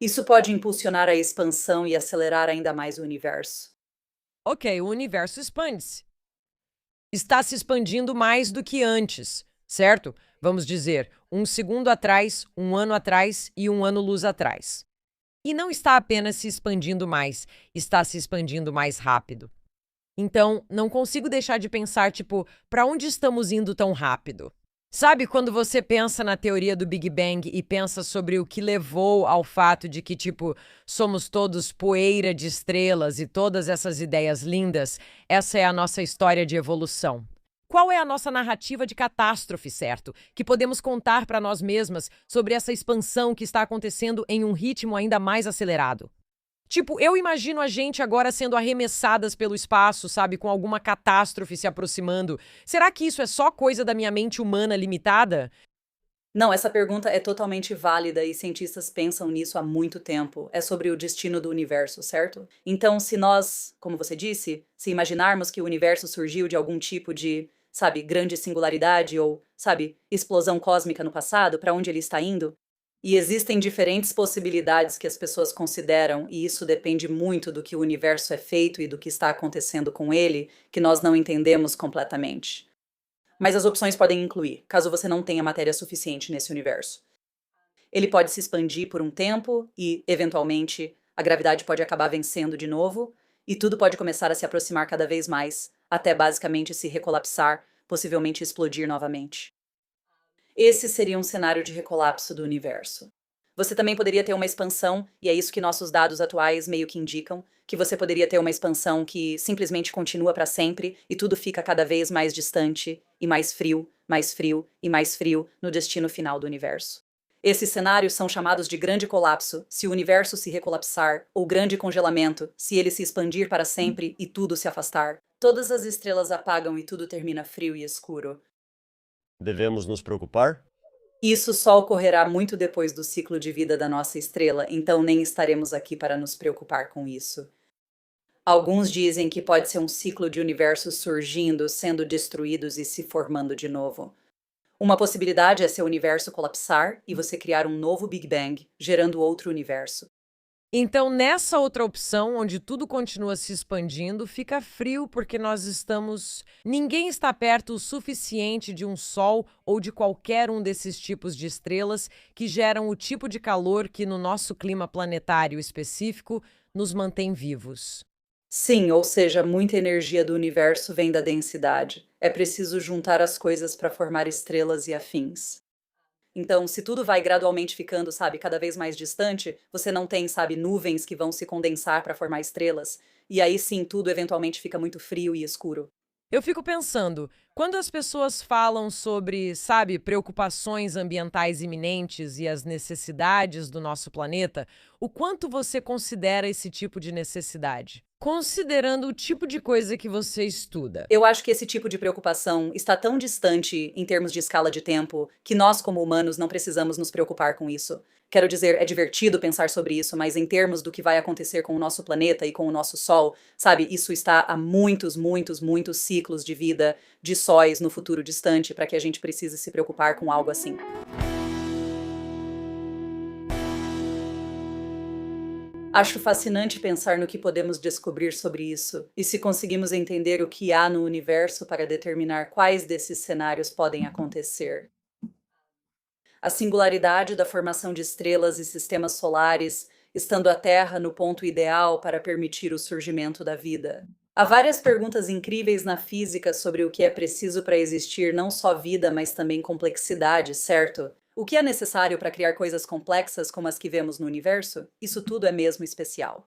Isso pode impulsionar a expansão e acelerar ainda mais o universo. Ok, o universo expande-se. Está se expandindo mais do que antes, certo? Vamos dizer, um segundo atrás, um ano atrás e um ano-luz atrás. E não está apenas se expandindo mais, está se expandindo mais rápido. Então, não consigo deixar de pensar, tipo, para onde estamos indo tão rápido? Sabe quando você pensa na teoria do Big Bang e pensa sobre o que levou ao fato de que, tipo, somos todos poeira de estrelas e todas essas ideias lindas? Essa é a nossa história de evolução. Qual é a nossa narrativa de catástrofe, certo? Que podemos contar para nós mesmas sobre essa expansão que está acontecendo em um ritmo ainda mais acelerado? Tipo, eu imagino a gente agora sendo arremessadas pelo espaço, sabe, com alguma catástrofe se aproximando. Será que isso é só coisa da minha mente humana limitada? Não, essa pergunta é totalmente válida e cientistas pensam nisso há muito tempo. É sobre o destino do universo, certo? Então, se nós, como você disse, se imaginarmos que o universo surgiu de algum tipo de, sabe, grande singularidade ou, sabe, explosão cósmica no passado, para onde ele está indo? E existem diferentes possibilidades que as pessoas consideram, e isso depende muito do que o universo é feito e do que está acontecendo com ele, que nós não entendemos completamente. Mas as opções podem incluir, caso você não tenha matéria suficiente nesse universo. Ele pode se expandir por um tempo e, eventualmente, a gravidade pode acabar vencendo de novo, e tudo pode começar a se aproximar cada vez mais, até basicamente se recolapsar, possivelmente explodir novamente. Esse seria um cenário de recolapso do universo. Você também poderia ter uma expansão, e é isso que nossos dados atuais meio que indicam, que você poderia ter uma expansão que simplesmente continua para sempre e tudo fica cada vez mais distante e mais frio, mais frio e mais frio no destino final do universo. Esses cenários são chamados de grande colapso, se o universo se recolapsar, ou grande congelamento, se ele se expandir para sempre e tudo se afastar. Todas as estrelas apagam e tudo termina frio e escuro. Devemos nos preocupar? Isso só ocorrerá muito depois do ciclo de vida da nossa estrela, então nem estaremos aqui para nos preocupar com isso. Alguns dizem que pode ser um ciclo de universos surgindo, sendo destruídos e se formando de novo. Uma possibilidade é seu universo colapsar e você criar um novo Big Bang, gerando outro universo. Então, nessa outra opção, onde tudo continua se expandindo, fica frio porque nós estamos. Ninguém está perto o suficiente de um Sol ou de qualquer um desses tipos de estrelas que geram o tipo de calor que, no nosso clima planetário específico, nos mantém vivos. Sim, ou seja, muita energia do universo vem da densidade. É preciso juntar as coisas para formar estrelas e afins. Então, se tudo vai gradualmente ficando, sabe, cada vez mais distante, você não tem, sabe, nuvens que vão se condensar para formar estrelas. E aí sim, tudo eventualmente fica muito frio e escuro. Eu fico pensando, Quando as pessoas falam sobre, sabe, preocupações ambientais iminentes e as necessidades do nosso planeta, o quanto você considera esse tipo de necessidade? Considerando o tipo de coisa que você estuda. Eu acho que esse tipo de preocupação está tão distante em termos de escala de tempo que nós, como humanos, não precisamos nos preocupar com isso. Quero dizer, é divertido pensar sobre isso, mas em termos do que vai acontecer com o nosso planeta e com o nosso Sol, sabe, isso está a muitos, muitos, muitos ciclos de vida, de sóis no futuro distante, para que a gente precise se preocupar com algo assim. Acho fascinante pensar no que podemos descobrir sobre isso e se conseguimos entender o que há no universo para determinar quais desses cenários podem acontecer. A singularidade da formação de estrelas e sistemas solares, estando a Terra no ponto ideal para permitir o surgimento da vida. Há várias perguntas incríveis na física sobre o que é preciso para existir não só vida, mas também complexidade, certo? O que é necessário para criar coisas complexas como as que vemos no universo? Isso tudo é mesmo especial.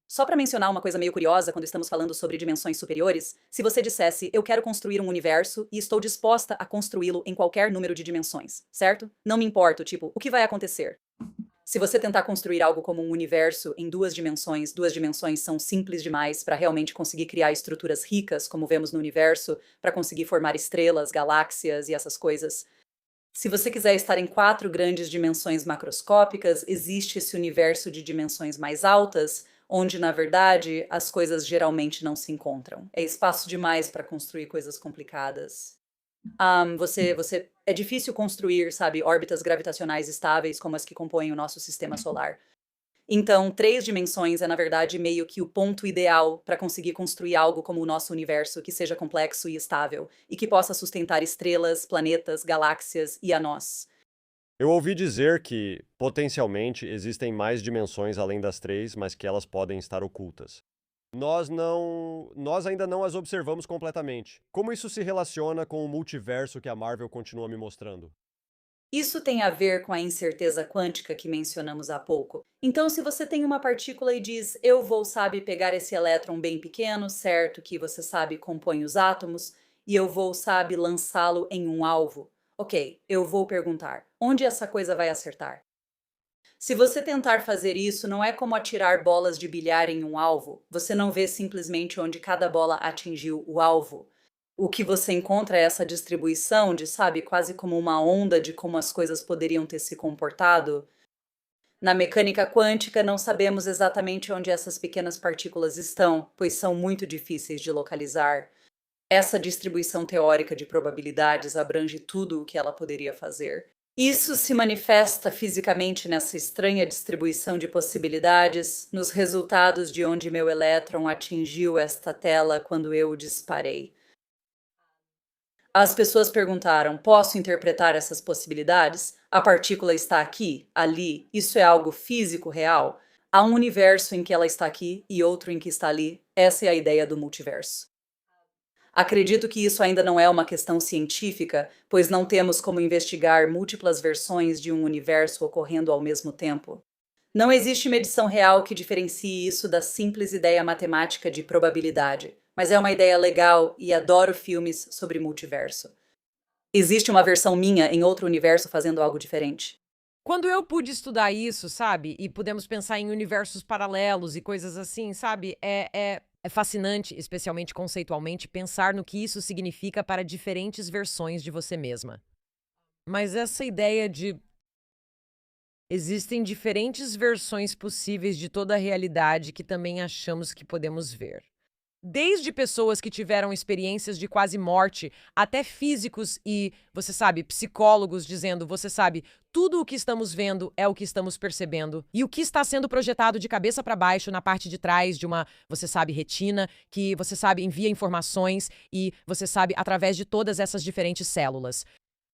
Só para mencionar uma coisa meio curiosa quando estamos falando sobre dimensões superiores, se você dissesse, eu quero construir um universo e estou disposta a construí-lo em qualquer número de dimensões, certo? Não me importo, tipo, o que vai acontecer? Se você tentar construir algo como um universo em duas dimensões são simples demais para realmente conseguir criar estruturas ricas, como vemos no universo, para conseguir formar estrelas, galáxias e essas coisas. Se você quiser estar em 4 grandes dimensões macroscópicas, existe esse universo de dimensões mais altas, onde, na verdade, as coisas geralmente não se encontram. É espaço demais para construir coisas complicadas. É difícil construir, sabe, órbitas gravitacionais estáveis como as que compõem o nosso sistema solar. Então, 3 dimensões é, na verdade, meio que o ponto ideal para conseguir construir algo como o nosso universo que seja complexo e estável, e que possa sustentar estrelas, planetas, galáxias e a nós. Eu ouvi dizer que, potencialmente, existem mais dimensões além das 3, mas que elas podem estar ocultas. Nós ainda não as observamos completamente. Como isso se relaciona com o multiverso que a Marvel continua me mostrando? Isso tem a ver com a incerteza quântica que mencionamos há pouco. Então, se você tem uma partícula e diz, eu vou, sabe, pegar esse elétron bem pequeno, certo, que você sabe compõe os átomos, e eu vou, sabe, lançá-lo em um alvo. Ok, eu vou perguntar, onde essa coisa vai acertar? Se você tentar fazer isso, não é como atirar bolas de bilhar em um alvo. Você não vê simplesmente onde cada bola atingiu o alvo. O que você encontra é essa distribuição de, sabe, quase como uma onda de como as coisas poderiam ter se comportado. Na mecânica quântica, não sabemos exatamente onde essas pequenas partículas estão, pois são muito difíceis de localizar. Essa distribuição teórica de probabilidades abrange tudo o que ela poderia fazer. Isso se manifesta fisicamente nessa estranha distribuição de possibilidades, nos resultados de onde meu elétron atingiu esta tela quando eu o disparei. As pessoas perguntaram: posso interpretar essas possibilidades? A partícula está aqui, ali, isso é algo físico real? Há um universo em que ela está aqui e outro em que está ali. Essa é a ideia do multiverso. Acredito que isso ainda não é uma questão científica, pois não temos como investigar múltiplas versões de um universo ocorrendo ao mesmo tempo. Não existe medição real que diferencie isso da simples ideia matemática de probabilidade, mas é uma ideia legal e adoro filmes sobre multiverso. Existe uma versão minha em outro universo fazendo algo diferente. Quando eu pude estudar isso, sabe, e pudemos pensar em universos paralelos e coisas assim, sabe, é fascinante, especialmente conceitualmente, pensar no que isso significa para diferentes versões de você mesma. Mas essa ideia de existem diferentes versões possíveis de toda a realidade que também achamos que podemos ver. Desde pessoas que tiveram experiências de quase morte, até físicos e, você sabe, psicólogos dizendo, você sabe, tudo o que estamos vendo é o que estamos percebendo. E o que está sendo projetado de cabeça para baixo na parte de trás de uma, você sabe, retina, que, você sabe, envia informações e, você sabe, através de todas essas diferentes células.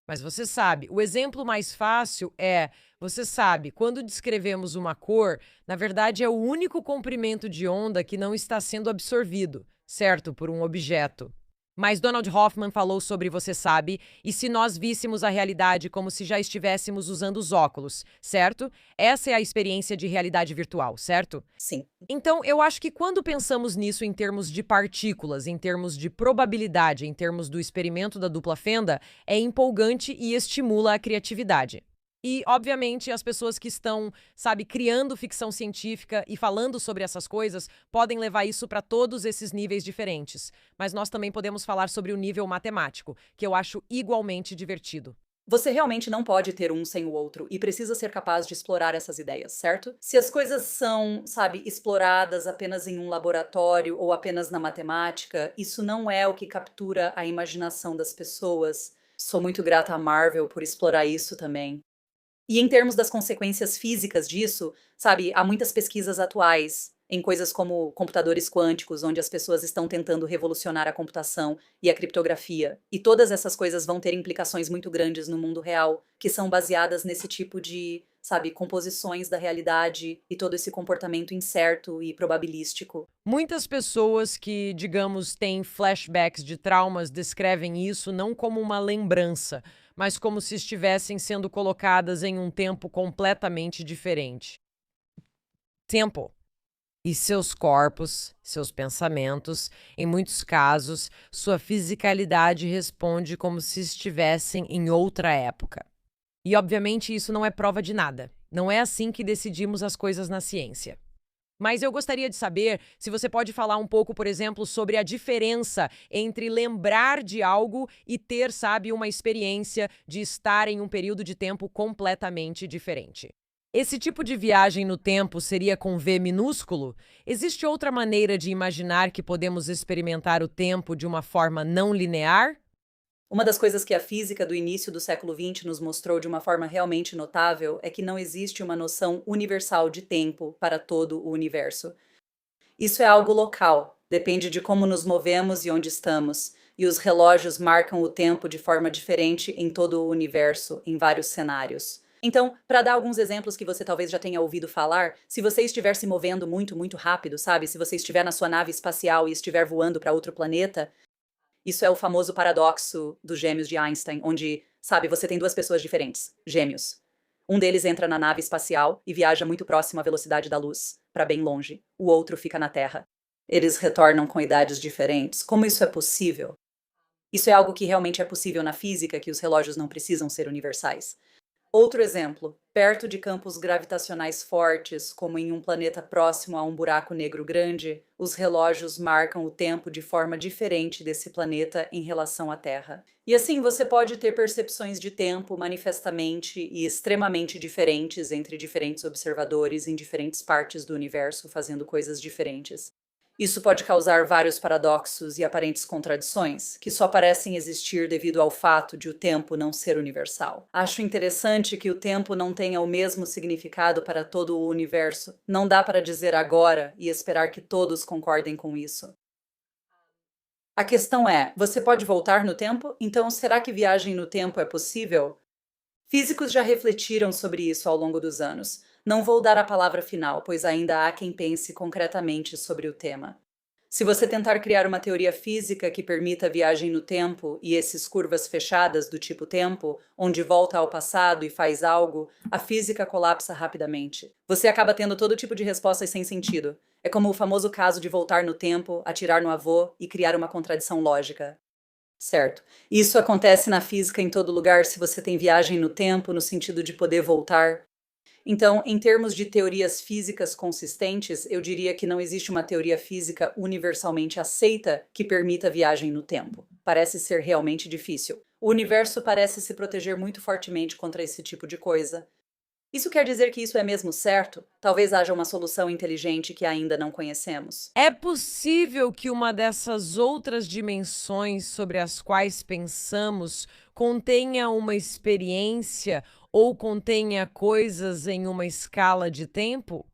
Mas você sabe, o exemplo mais fácil é, você sabe, quando descrevemos uma cor, na verdade é o único comprimento de onda que não está sendo absorvido, certo? Por um objeto. Mas Donald Hoffman falou sobre você sabe, e se nós víssemos a realidade como se já estivéssemos usando os óculos, certo? Essa é a experiência de realidade virtual, certo? Sim. Então, eu acho que quando pensamos nisso em termos de partículas, em termos de probabilidade, em termos do experimento da dupla fenda, é empolgante e estimula a criatividade. E, obviamente, as pessoas que estão, sabe, criando ficção científica e falando sobre essas coisas podem levar isso para todos esses níveis diferentes. Mas nós também podemos falar sobre o nível matemático, que eu acho igualmente divertido. Você realmente não pode ter um sem o outro e precisa ser capaz de explorar essas ideias, certo? Se as coisas são, sabe, exploradas apenas em um laboratório ou apenas na matemática, isso não é o que captura a imaginação das pessoas. Sou muito grata à Marvel por explorar isso também. E em termos das consequências físicas disso, sabe, há muitas pesquisas atuais em coisas como computadores quânticos, onde as pessoas estão tentando revolucionar a computação e a criptografia. E todas essas coisas vão ter implicações muito grandes no mundo real, que são baseadas nesse tipo de, sabe, composições da realidade e todo esse comportamento incerto e probabilístico. Muitas pessoas que, digamos, têm flashbacks de traumas descrevem isso não como uma lembrança, mas como se estivessem sendo colocadas em um tempo completamente diferente. Tempo. E seus corpos, seus pensamentos, em muitos casos, sua fisicalidade responde como se estivessem em outra época. E, obviamente, isso não é prova de nada. Não é assim que decidimos as coisas na ciência. Mas eu gostaria de saber se você pode falar um pouco, por exemplo, sobre a diferença entre lembrar de algo e ter, sabe, uma experiência de estar em um período de tempo completamente diferente. Esse tipo de viagem no tempo seria com V minúsculo? Existe outra maneira de imaginar que podemos experimentar o tempo de uma forma não linear? Uma das coisas que a física do início do século XX nos mostrou de uma forma realmente notável é que não existe uma noção universal de tempo para todo o universo. Isso é algo local, depende de como nos movemos e onde estamos, e os relógios marcam o tempo de forma diferente em todo o universo, em vários cenários. Então, para dar alguns exemplos que você talvez já tenha ouvido falar, se você estiver se movendo muito, muito rápido, sabe? Se você estiver na sua nave espacial e estiver voando para outro planeta, isso é o famoso paradoxo dos gêmeos de Einstein, onde, sabe, você tem duas pessoas diferentes, gêmeos. Um deles entra na nave espacial e viaja muito próximo à velocidade da luz, para bem longe. O outro fica na Terra. Eles retornam com idades diferentes. Como isso é possível? Isso é algo que realmente é possível na física, que os relógios não precisam ser universais. Outro exemplo, perto de campos gravitacionais fortes, como em um planeta próximo a um buraco negro grande, os relógios marcam o tempo de forma diferente desse planeta em relação à Terra. E assim você pode ter percepções de tempo manifestamente e extremamente diferentes entre diferentes observadores em diferentes partes do universo fazendo coisas diferentes. Isso pode causar vários paradoxos e aparentes contradições, que só parecem existir devido ao fato de o tempo não ser universal. Acho interessante que o tempo não tenha o mesmo significado para todo o universo. Não dá para dizer agora e esperar que todos concordem com isso. A questão é, você pode voltar no tempo? Então, será que viagem no tempo é possível? Físicos já refletiram sobre isso ao longo dos anos. Não vou dar a palavra final, pois ainda há quem pense concretamente sobre o tema. Se você tentar criar uma teoria física que permita a viagem no tempo e esses curvas fechadas do tipo tempo, onde volta ao passado e faz algo, a física colapsa rapidamente. Você acaba tendo todo tipo de respostas sem sentido. É como o famoso caso de voltar no tempo, atirar no avô e criar uma contradição lógica. Certo. Isso acontece na física em todo lugar se você tem viagem no tempo, no sentido de poder voltar. Então, em termos de teorias físicas consistentes, eu diria que não existe uma teoria física universalmente aceita que permita viagem no tempo. Parece ser realmente difícil. O universo parece se proteger muito fortemente contra esse tipo de coisa. Isso quer dizer que isso é mesmo certo? Talvez haja uma solução inteligente que ainda não conhecemos. É possível que uma dessas outras dimensões sobre as quais pensamos contenha uma experiência ou contenha coisas em uma escala de tempo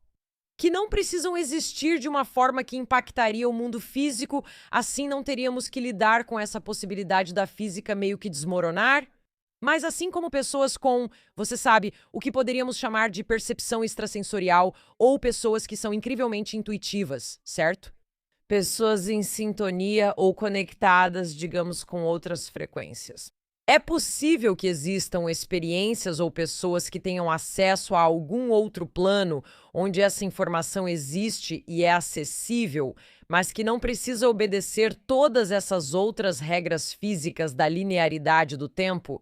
que não precisam existir de uma forma que impactaria o mundo físico, assim não teríamos que lidar com essa possibilidade da física meio que desmoronar? Mas assim como pessoas com, você sabe, o que poderíamos chamar de percepção extrasensorial ou pessoas que são incrivelmente intuitivas, certo? pessoas em sintonia ou conectadas, digamos, com outras frequências. É possível que existam experiências ou pessoas que tenham acesso a algum outro plano onde essa informação existe e é acessível, mas que não precisa obedecer todas essas outras regras físicas da linearidade do tempo?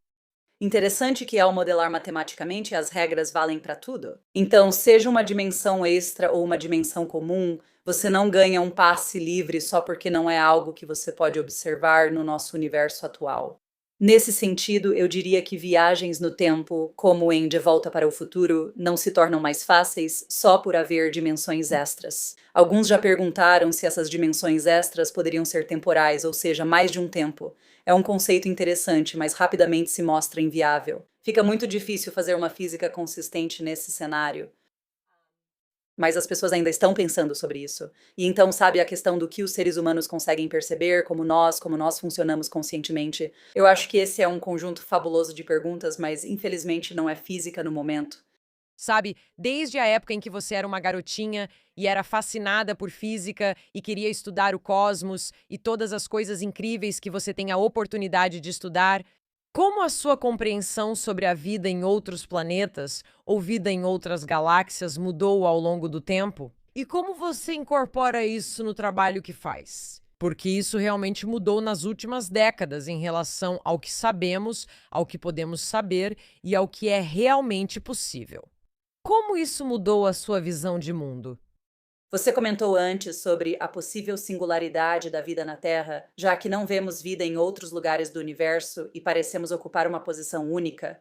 Interessante que, ao modelar matematicamente, as regras valem para tudo. Então, seja uma dimensão extra ou uma dimensão comum, você não ganha um passe livre só porque não é algo que você pode observar no nosso universo atual. Nesse sentido, eu diria que viagens no tempo, como em De Volta para o Futuro, não se tornam mais fáceis só por haver dimensões extras. Alguns já perguntaram se essas dimensões extras poderiam ser temporais, ou seja, mais de um tempo. É um conceito interessante, mas rapidamente se mostra inviável. Fica muito difícil fazer uma física consistente nesse cenário. Mas as pessoas ainda estão pensando sobre isso. E então, sabe, a questão do que os seres humanos conseguem perceber, como nós funcionamos conscientemente. Eu acho que esse é um conjunto fabuloso de perguntas, mas infelizmente não é física no momento. Sabe, desde a época em que você era uma garotinha e era fascinada por física e queria estudar o cosmos e todas as coisas incríveis que você tem a oportunidade de estudar, como a sua compreensão sobre a vida em outros planetas ou vida em outras galáxias mudou ao longo do tempo? E como você incorpora isso no trabalho que faz? Porque isso realmente mudou nas últimas décadas em relação ao que sabemos, ao que podemos saber e ao que é realmente possível. Como isso mudou a sua visão de mundo? Você comentou antes sobre a possível singularidade da vida na Terra, já que não vemos vida em outros lugares do universo e parecemos ocupar uma posição única.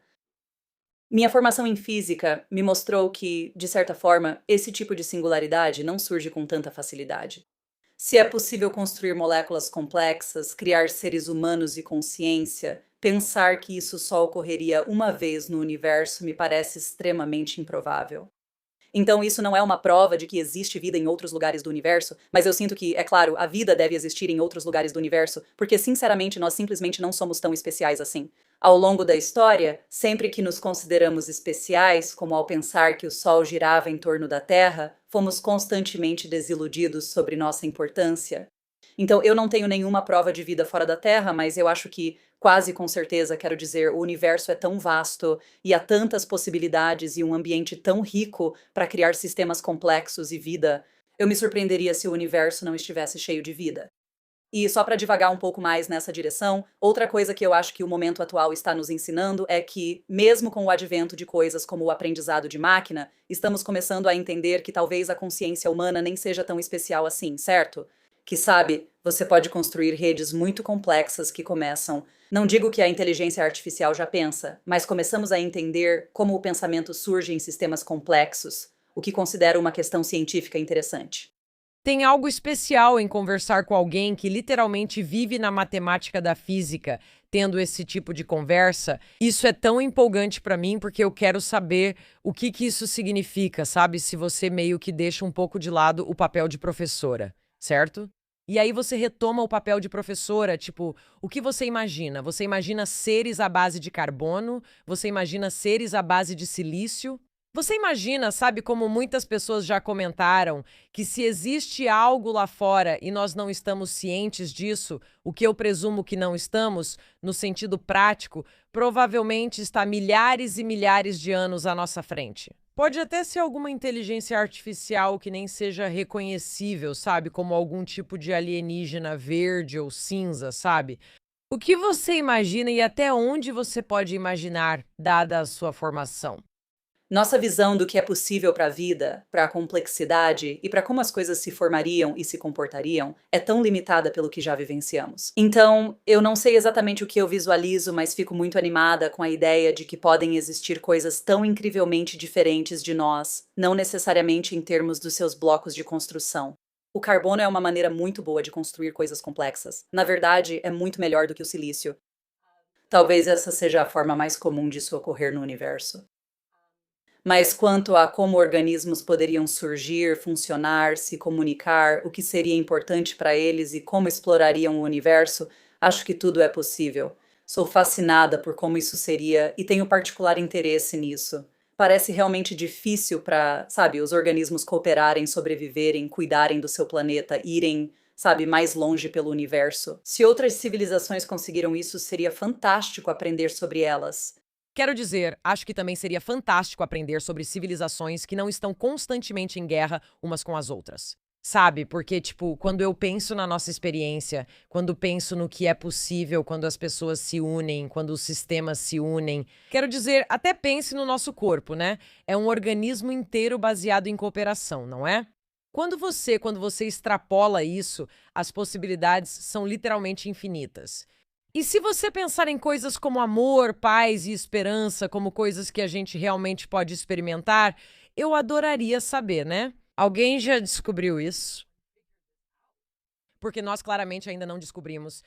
Minha formação em física me mostrou que, de certa forma, esse tipo de singularidade não surge com tanta facilidade. Se é possível construir moléculas complexas, criar seres humanos e consciência, pensar que isso só ocorreria uma vez no universo me parece extremamente improvável. Então, isso não é uma prova de que existe vida em outros lugares do universo, mas eu sinto que, é claro, a vida deve existir em outros lugares do universo, porque, sinceramente, nós simplesmente não somos tão especiais assim. Ao longo da história, sempre que nos consideramos especiais, como ao pensar que o Sol girava em torno da Terra, fomos constantemente desiludidos sobre nossa importância. Então, eu não tenho nenhuma prova de vida fora da Terra, mas eu acho que, quase com certeza, quero dizer, o universo é tão vasto e há tantas possibilidades e um ambiente tão rico para criar sistemas complexos e vida. Eu me surpreenderia se o universo não estivesse cheio de vida. E só para divagar um pouco mais nessa direção, outra coisa que eu acho que o momento atual está nos ensinando é que, mesmo com o advento de coisas como o aprendizado de máquina, estamos começando a entender que talvez a consciência humana nem seja tão especial assim, certo? Que sabe, você pode construir redes muito complexas que começam. Não digo que a inteligência artificial já pensa, mas começamos a entender como o pensamento surge em sistemas complexos, o que considero uma questão científica interessante. Tem algo especial em conversar com alguém que literalmente vive na matemática da física, tendo esse tipo de conversa. Isso é tão empolgante para mim porque eu quero saber o que isso significa, sabe? Se você meio que deixa um pouco de lado o papel de professora, certo? E aí você retoma o papel de professora, tipo, o que você imagina? Você imagina seres à base de carbono? Você imagina seres à base de silício? Você imagina, sabe, como muitas pessoas já comentaram, que se existe algo lá fora e nós não estamos cientes disso, o que eu presumo que não estamos, no sentido prático, provavelmente está milhares e milhares de anos à nossa frente. Pode até ser alguma inteligência artificial que nem seja reconhecível, sabe, como algum tipo de alienígena verde ou cinza, sabe? O que você imagina e até onde você pode imaginar, dada a sua formação? Nossa visão do que é possível para a vida, para a complexidade e para como as coisas se formariam e se comportariam é tão limitada pelo que já vivenciamos. Então, eu não sei exatamente o que eu visualizo, mas fico muito animada com a ideia de que podem existir coisas tão incrivelmente diferentes de nós, não necessariamente em termos dos seus blocos de construção. O carbono é uma maneira muito boa de construir coisas complexas. Na verdade, é muito melhor do que o silício. Talvez essa seja a forma mais comum disso ocorrer no universo. Mas quanto a como organismos poderiam surgir, funcionar, se comunicar, o que seria importante para eles e como explorariam o universo, acho que tudo é possível. Sou fascinada por como isso seria e tenho particular interesse nisso. Parece realmente difícil para, sabe, os organismos cooperarem, sobreviverem, cuidarem do seu planeta, irem, sabe, mais longe pelo universo. Se outras civilizações conseguiram isso, seria fantástico aprender sobre elas. Quero dizer, acho que também seria fantástico aprender sobre civilizações que não estão constantemente em guerra umas com as outras. Sabe? Porque, tipo, quando eu penso na nossa experiência, quando penso no que é possível quando as pessoas se unem, quando os sistemas se unem, quero dizer, até pense no nosso corpo, né? É um organismo inteiro baseado em cooperação, não é? Quando você extrapola isso, as possibilidades são literalmente infinitas. E se você pensar em coisas como amor, paz e esperança, como coisas que a gente realmente pode experimentar, eu adoraria saber, né? Alguém já descobriu isso? Porque nós claramente ainda não descobrimos.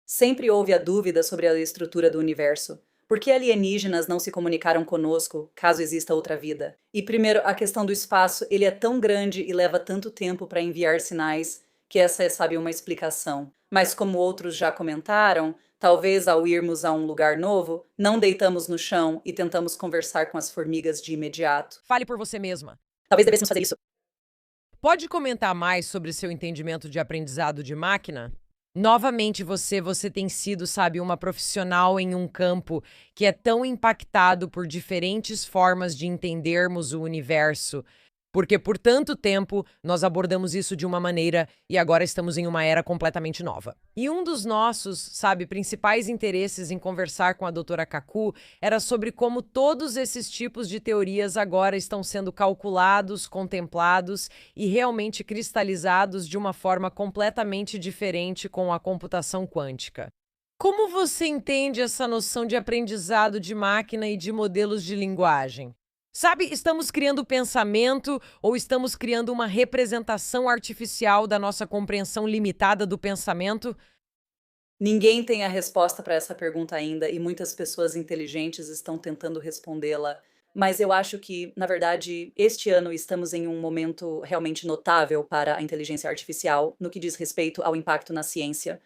Sempre houve a dúvida sobre a estrutura do universo. Por que alienígenas não se comunicaram conosco, caso exista outra vida? E primeiro, a questão do espaço, ele é tão grande e leva tanto tempo para enviar sinais que essa é, sabe, uma explicação. Mas como outros já comentaram, talvez ao irmos a um lugar novo, não deitamos no chão e tentamos conversar com as formigas de imediato. Fale por você mesma. Talvez devêssemos fazer isso. Pode comentar mais sobre seu entendimento de aprendizado de máquina? Novamente, você tem sido, sabe, uma profissional em um campo que é tão impactado por diferentes formas de entendermos o universo, porque por tanto tempo nós abordamos isso de uma maneira e agora estamos em uma era completamente nova. E um dos nossos, sabe, principais interesses em conversar com a doutora Kaku era sobre como todos esses tipos de teorias agora estão sendo calculados, contemplados e realmente cristalizados de uma forma completamente diferente com a computação quântica. Como você entende essa noção de aprendizado de máquina e de modelos de linguagem? Sabe, estamos criando pensamento ou estamos criando uma representação artificial da nossa compreensão limitada do pensamento? Ninguém tem a resposta para essa pergunta ainda e muitas pessoas inteligentes estão tentando respondê-la. Mas eu acho que, na verdade, este ano estamos em um momento realmente notável para a inteligência artificial no que diz respeito ao impacto na ciência.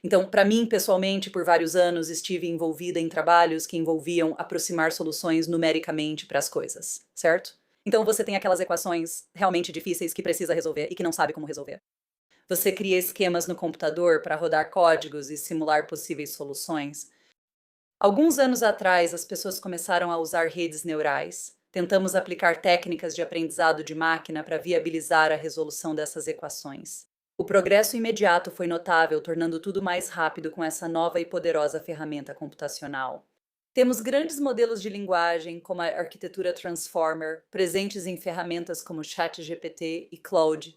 Então, para mim, pessoalmente, por vários anos estive envolvida em trabalhos que envolviam aproximar soluções numericamente para as coisas, certo? Então você tem aquelas equações realmente difíceis que precisa resolver e que não sabe como resolver. Você cria esquemas no computador para rodar códigos e simular possíveis soluções. Alguns anos atrás, as pessoas começaram a usar redes neurais. Tentamos aplicar técnicas de aprendizado de máquina para viabilizar a resolução dessas equações. O progresso imediato foi notável, tornando tudo mais rápido com essa nova e poderosa ferramenta computacional. Temos grandes modelos de linguagem, como a arquitetura Transformer, presentes em ferramentas como ChatGPT e Claude.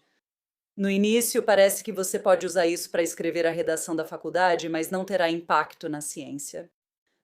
No início, parece que você pode usar isso para escrever a redação da faculdade, mas não terá impacto na ciência.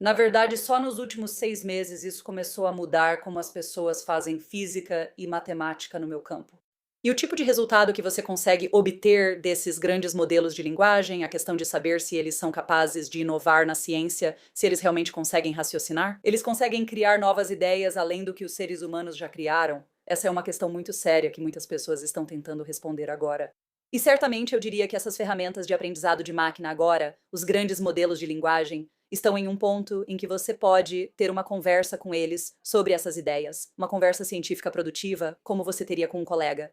Na verdade, só nos últimos 6 meses isso começou a mudar como as pessoas fazem física e matemática no meu campo. E o tipo de resultado que você consegue obter desses grandes modelos de linguagem, a questão de saber se eles são capazes de inovar na ciência, se eles realmente conseguem raciocinar, eles conseguem criar novas ideias além do que os seres humanos já criaram. Essa é uma questão muito séria que muitas pessoas estão tentando responder agora. E certamente eu diria que essas ferramentas de aprendizado de máquina agora, os grandes modelos de linguagem, estão em um ponto em que você pode ter uma conversa com eles sobre essas ideias, uma conversa científica produtiva, como você teria com um colega.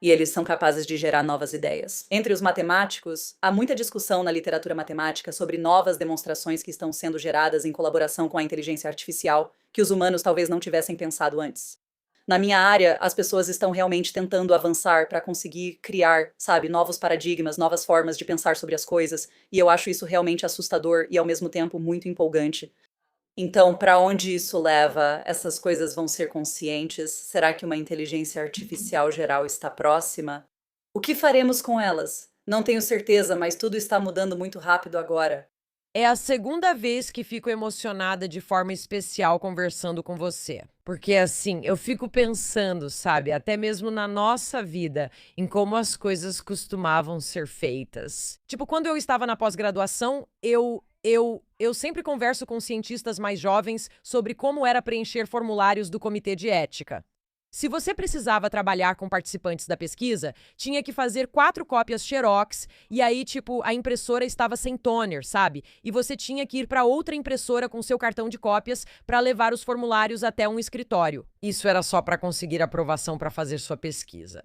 E eles são capazes de gerar novas ideias. Entre os matemáticos, há muita discussão na literatura matemática sobre novas demonstrações que estão sendo geradas em colaboração com a inteligência artificial, que os humanos talvez não tivessem pensado antes. Na minha área, as pessoas estão realmente tentando avançar para conseguir criar, sabe, novos paradigmas, novas formas de pensar sobre as coisas, e eu acho isso realmente assustador e, ao mesmo tempo, muito empolgante. Então, para onde isso leva? Essas coisas vão ser conscientes? Será que uma inteligência artificial geral está próxima? O que faremos com elas? Não tenho certeza, mas tudo está mudando muito rápido agora. É a segunda vez que fico emocionada de forma especial conversando com você. Porque assim, eu fico pensando, sabe, até mesmo na nossa vida, em como as coisas costumavam ser feitas. Tipo, quando eu estava na pós-graduação, eu sempre converso com cientistas mais jovens sobre como era preencher formulários do comitê de ética. Se você precisava trabalhar com participantes da pesquisa, tinha que fazer 4 cópias Xerox e aí, tipo, a impressora estava sem toner, sabe? E você tinha que ir para outra impressora com seu cartão de cópias para levar os formulários até um escritório. Isso era só para conseguir aprovação para fazer sua pesquisa.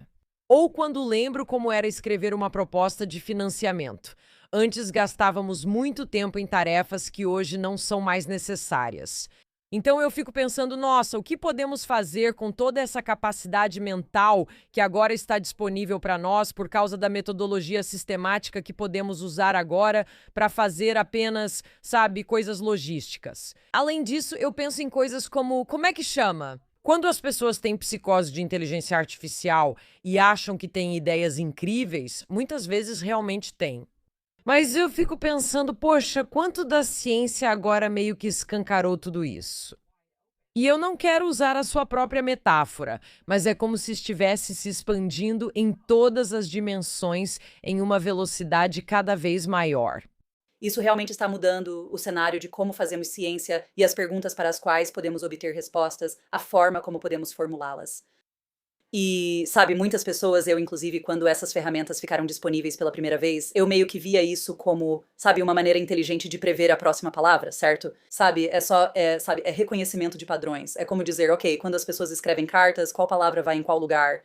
Ou quando lembro como era escrever uma proposta de financiamento. Antes gastávamos muito tempo em tarefas que hoje não são mais necessárias. Então eu fico pensando, nossa, o que podemos fazer com toda essa capacidade mental que agora está disponível para nós por causa da metodologia sistemática que podemos usar agora para fazer apenas, sabe, coisas logísticas. Além disso, eu penso em coisas como é que chama? Quando as pessoas têm psicose de inteligência artificial e acham que têm ideias incríveis, muitas vezes realmente têm. Mas eu fico pensando, poxa, quanto da ciência agora meio que escancarou tudo isso? E eu não quero usar a sua própria metáfora, mas é como se estivesse se expandindo em todas as dimensões em uma velocidade cada vez maior. Isso realmente está mudando o cenário de como fazemos ciência e as perguntas para as quais podemos obter respostas, a forma como podemos formulá-las. E, sabe, muitas pessoas, eu inclusive, quando essas ferramentas ficaram disponíveis pela primeira vez, eu meio que via isso como, sabe, uma maneira inteligente de prever a próxima palavra, certo? Sabe, é reconhecimento de padrões. É como dizer, ok, quando as pessoas escrevem cartas, qual palavra vai em qual lugar?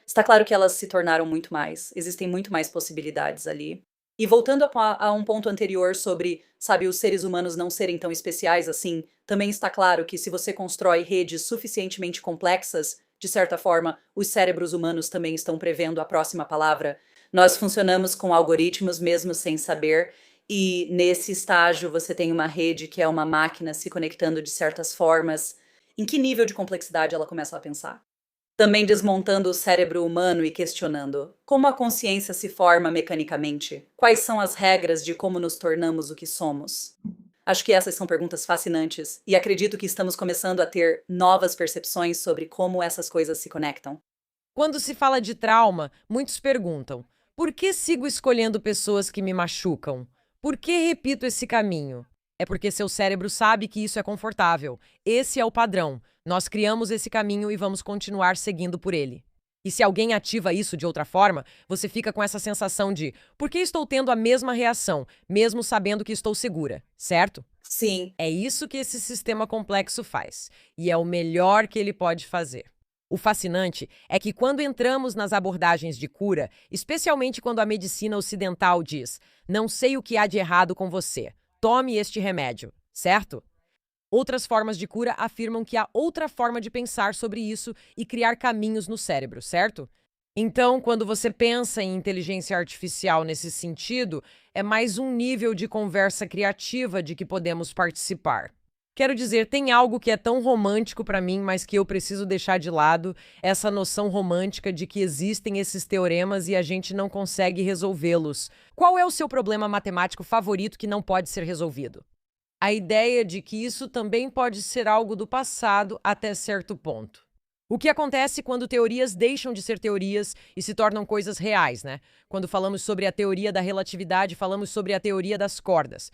Está claro que elas se tornaram muito mais. Existem muito mais possibilidades ali. E voltando a um ponto anterior sobre, sabe, os seres humanos não serem tão especiais assim, também está claro que se você constrói redes suficientemente complexas, de certa forma, os cérebros humanos também estão prevendo a próxima palavra. Nós funcionamos com algoritmos mesmo sem saber, e nesse estágio você tem uma rede que é uma máquina se conectando de certas formas. Em que nível de complexidade ela começa a pensar? Também desmontando o cérebro humano e questionando como a consciência se forma mecanicamente, quais são as regras de como nos tornamos o que somos. Acho que essas são perguntas fascinantes e acredito que estamos começando a ter novas percepções sobre como essas coisas se conectam. Quando se fala de trauma, muitos perguntam: por que sigo escolhendo pessoas que me machucam? Por que repito esse caminho? É porque seu cérebro sabe que isso é confortável. Esse é o padrão. Nós criamos esse caminho e vamos continuar seguindo por ele. E se alguém ativa isso de outra forma, você fica com essa sensação de por que estou tendo a mesma reação, mesmo sabendo que estou segura, certo? Sim, É isso que esse sistema complexo faz, e é o melhor que ele pode fazer. O fascinante é que quando entramos nas abordagens de cura, especialmente quando a medicina ocidental diz: não sei o que há de errado com você, tome este remédio, certo? Outras formas de cura afirmam que há outra forma de pensar sobre isso e criar caminhos no cérebro, certo? Então, quando você pensa em inteligência artificial nesse sentido, é mais um nível de conversa criativa de que podemos participar. Quero dizer, tem algo que é tão romântico para mim, mas que eu preciso deixar de lado, essa noção romântica de que existem esses teoremas e a gente não consegue resolvê-los. Qual é o seu problema matemático favorito que não pode ser resolvido? A ideia de que isso também pode ser algo do passado até certo ponto. O que acontece quando teorias deixam de ser teorias e se tornam coisas reais, né? Quando falamos sobre a teoria da relatividade, falamos sobre a teoria das cordas.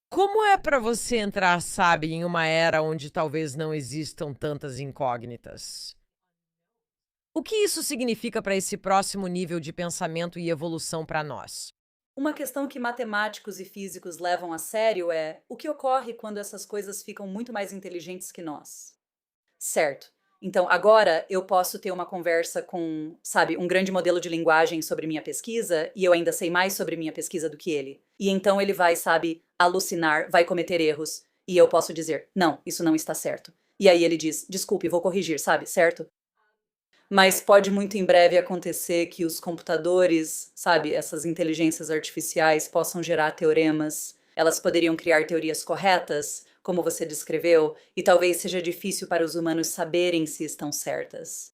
Como é para você entrar, sabe, em uma era onde talvez não existam tantas incógnitas? O que isso significa para esse próximo nível de pensamento e evolução para nós? uma questão que matemáticos e físicos levam a sério é o que ocorre quando essas coisas ficam muito mais inteligentes que nós. Certo. Então, agora eu posso ter uma conversa com, sabe, um grande modelo de linguagem sobre minha pesquisa e eu ainda sei mais sobre minha pesquisa do que ele. E então ele vai, sabe, alucinar, vai cometer erros. E eu posso dizer, não, isso não está certo. E aí ele diz, desculpe, vou corrigir, sabe, certo? Mas pode muito em breve acontecer que os computadores, sabe, essas inteligências artificiais possam gerar teoremas. Elas poderiam criar teorias corretas, como você descreveu, e talvez seja difícil para os humanos saberem se estão certas.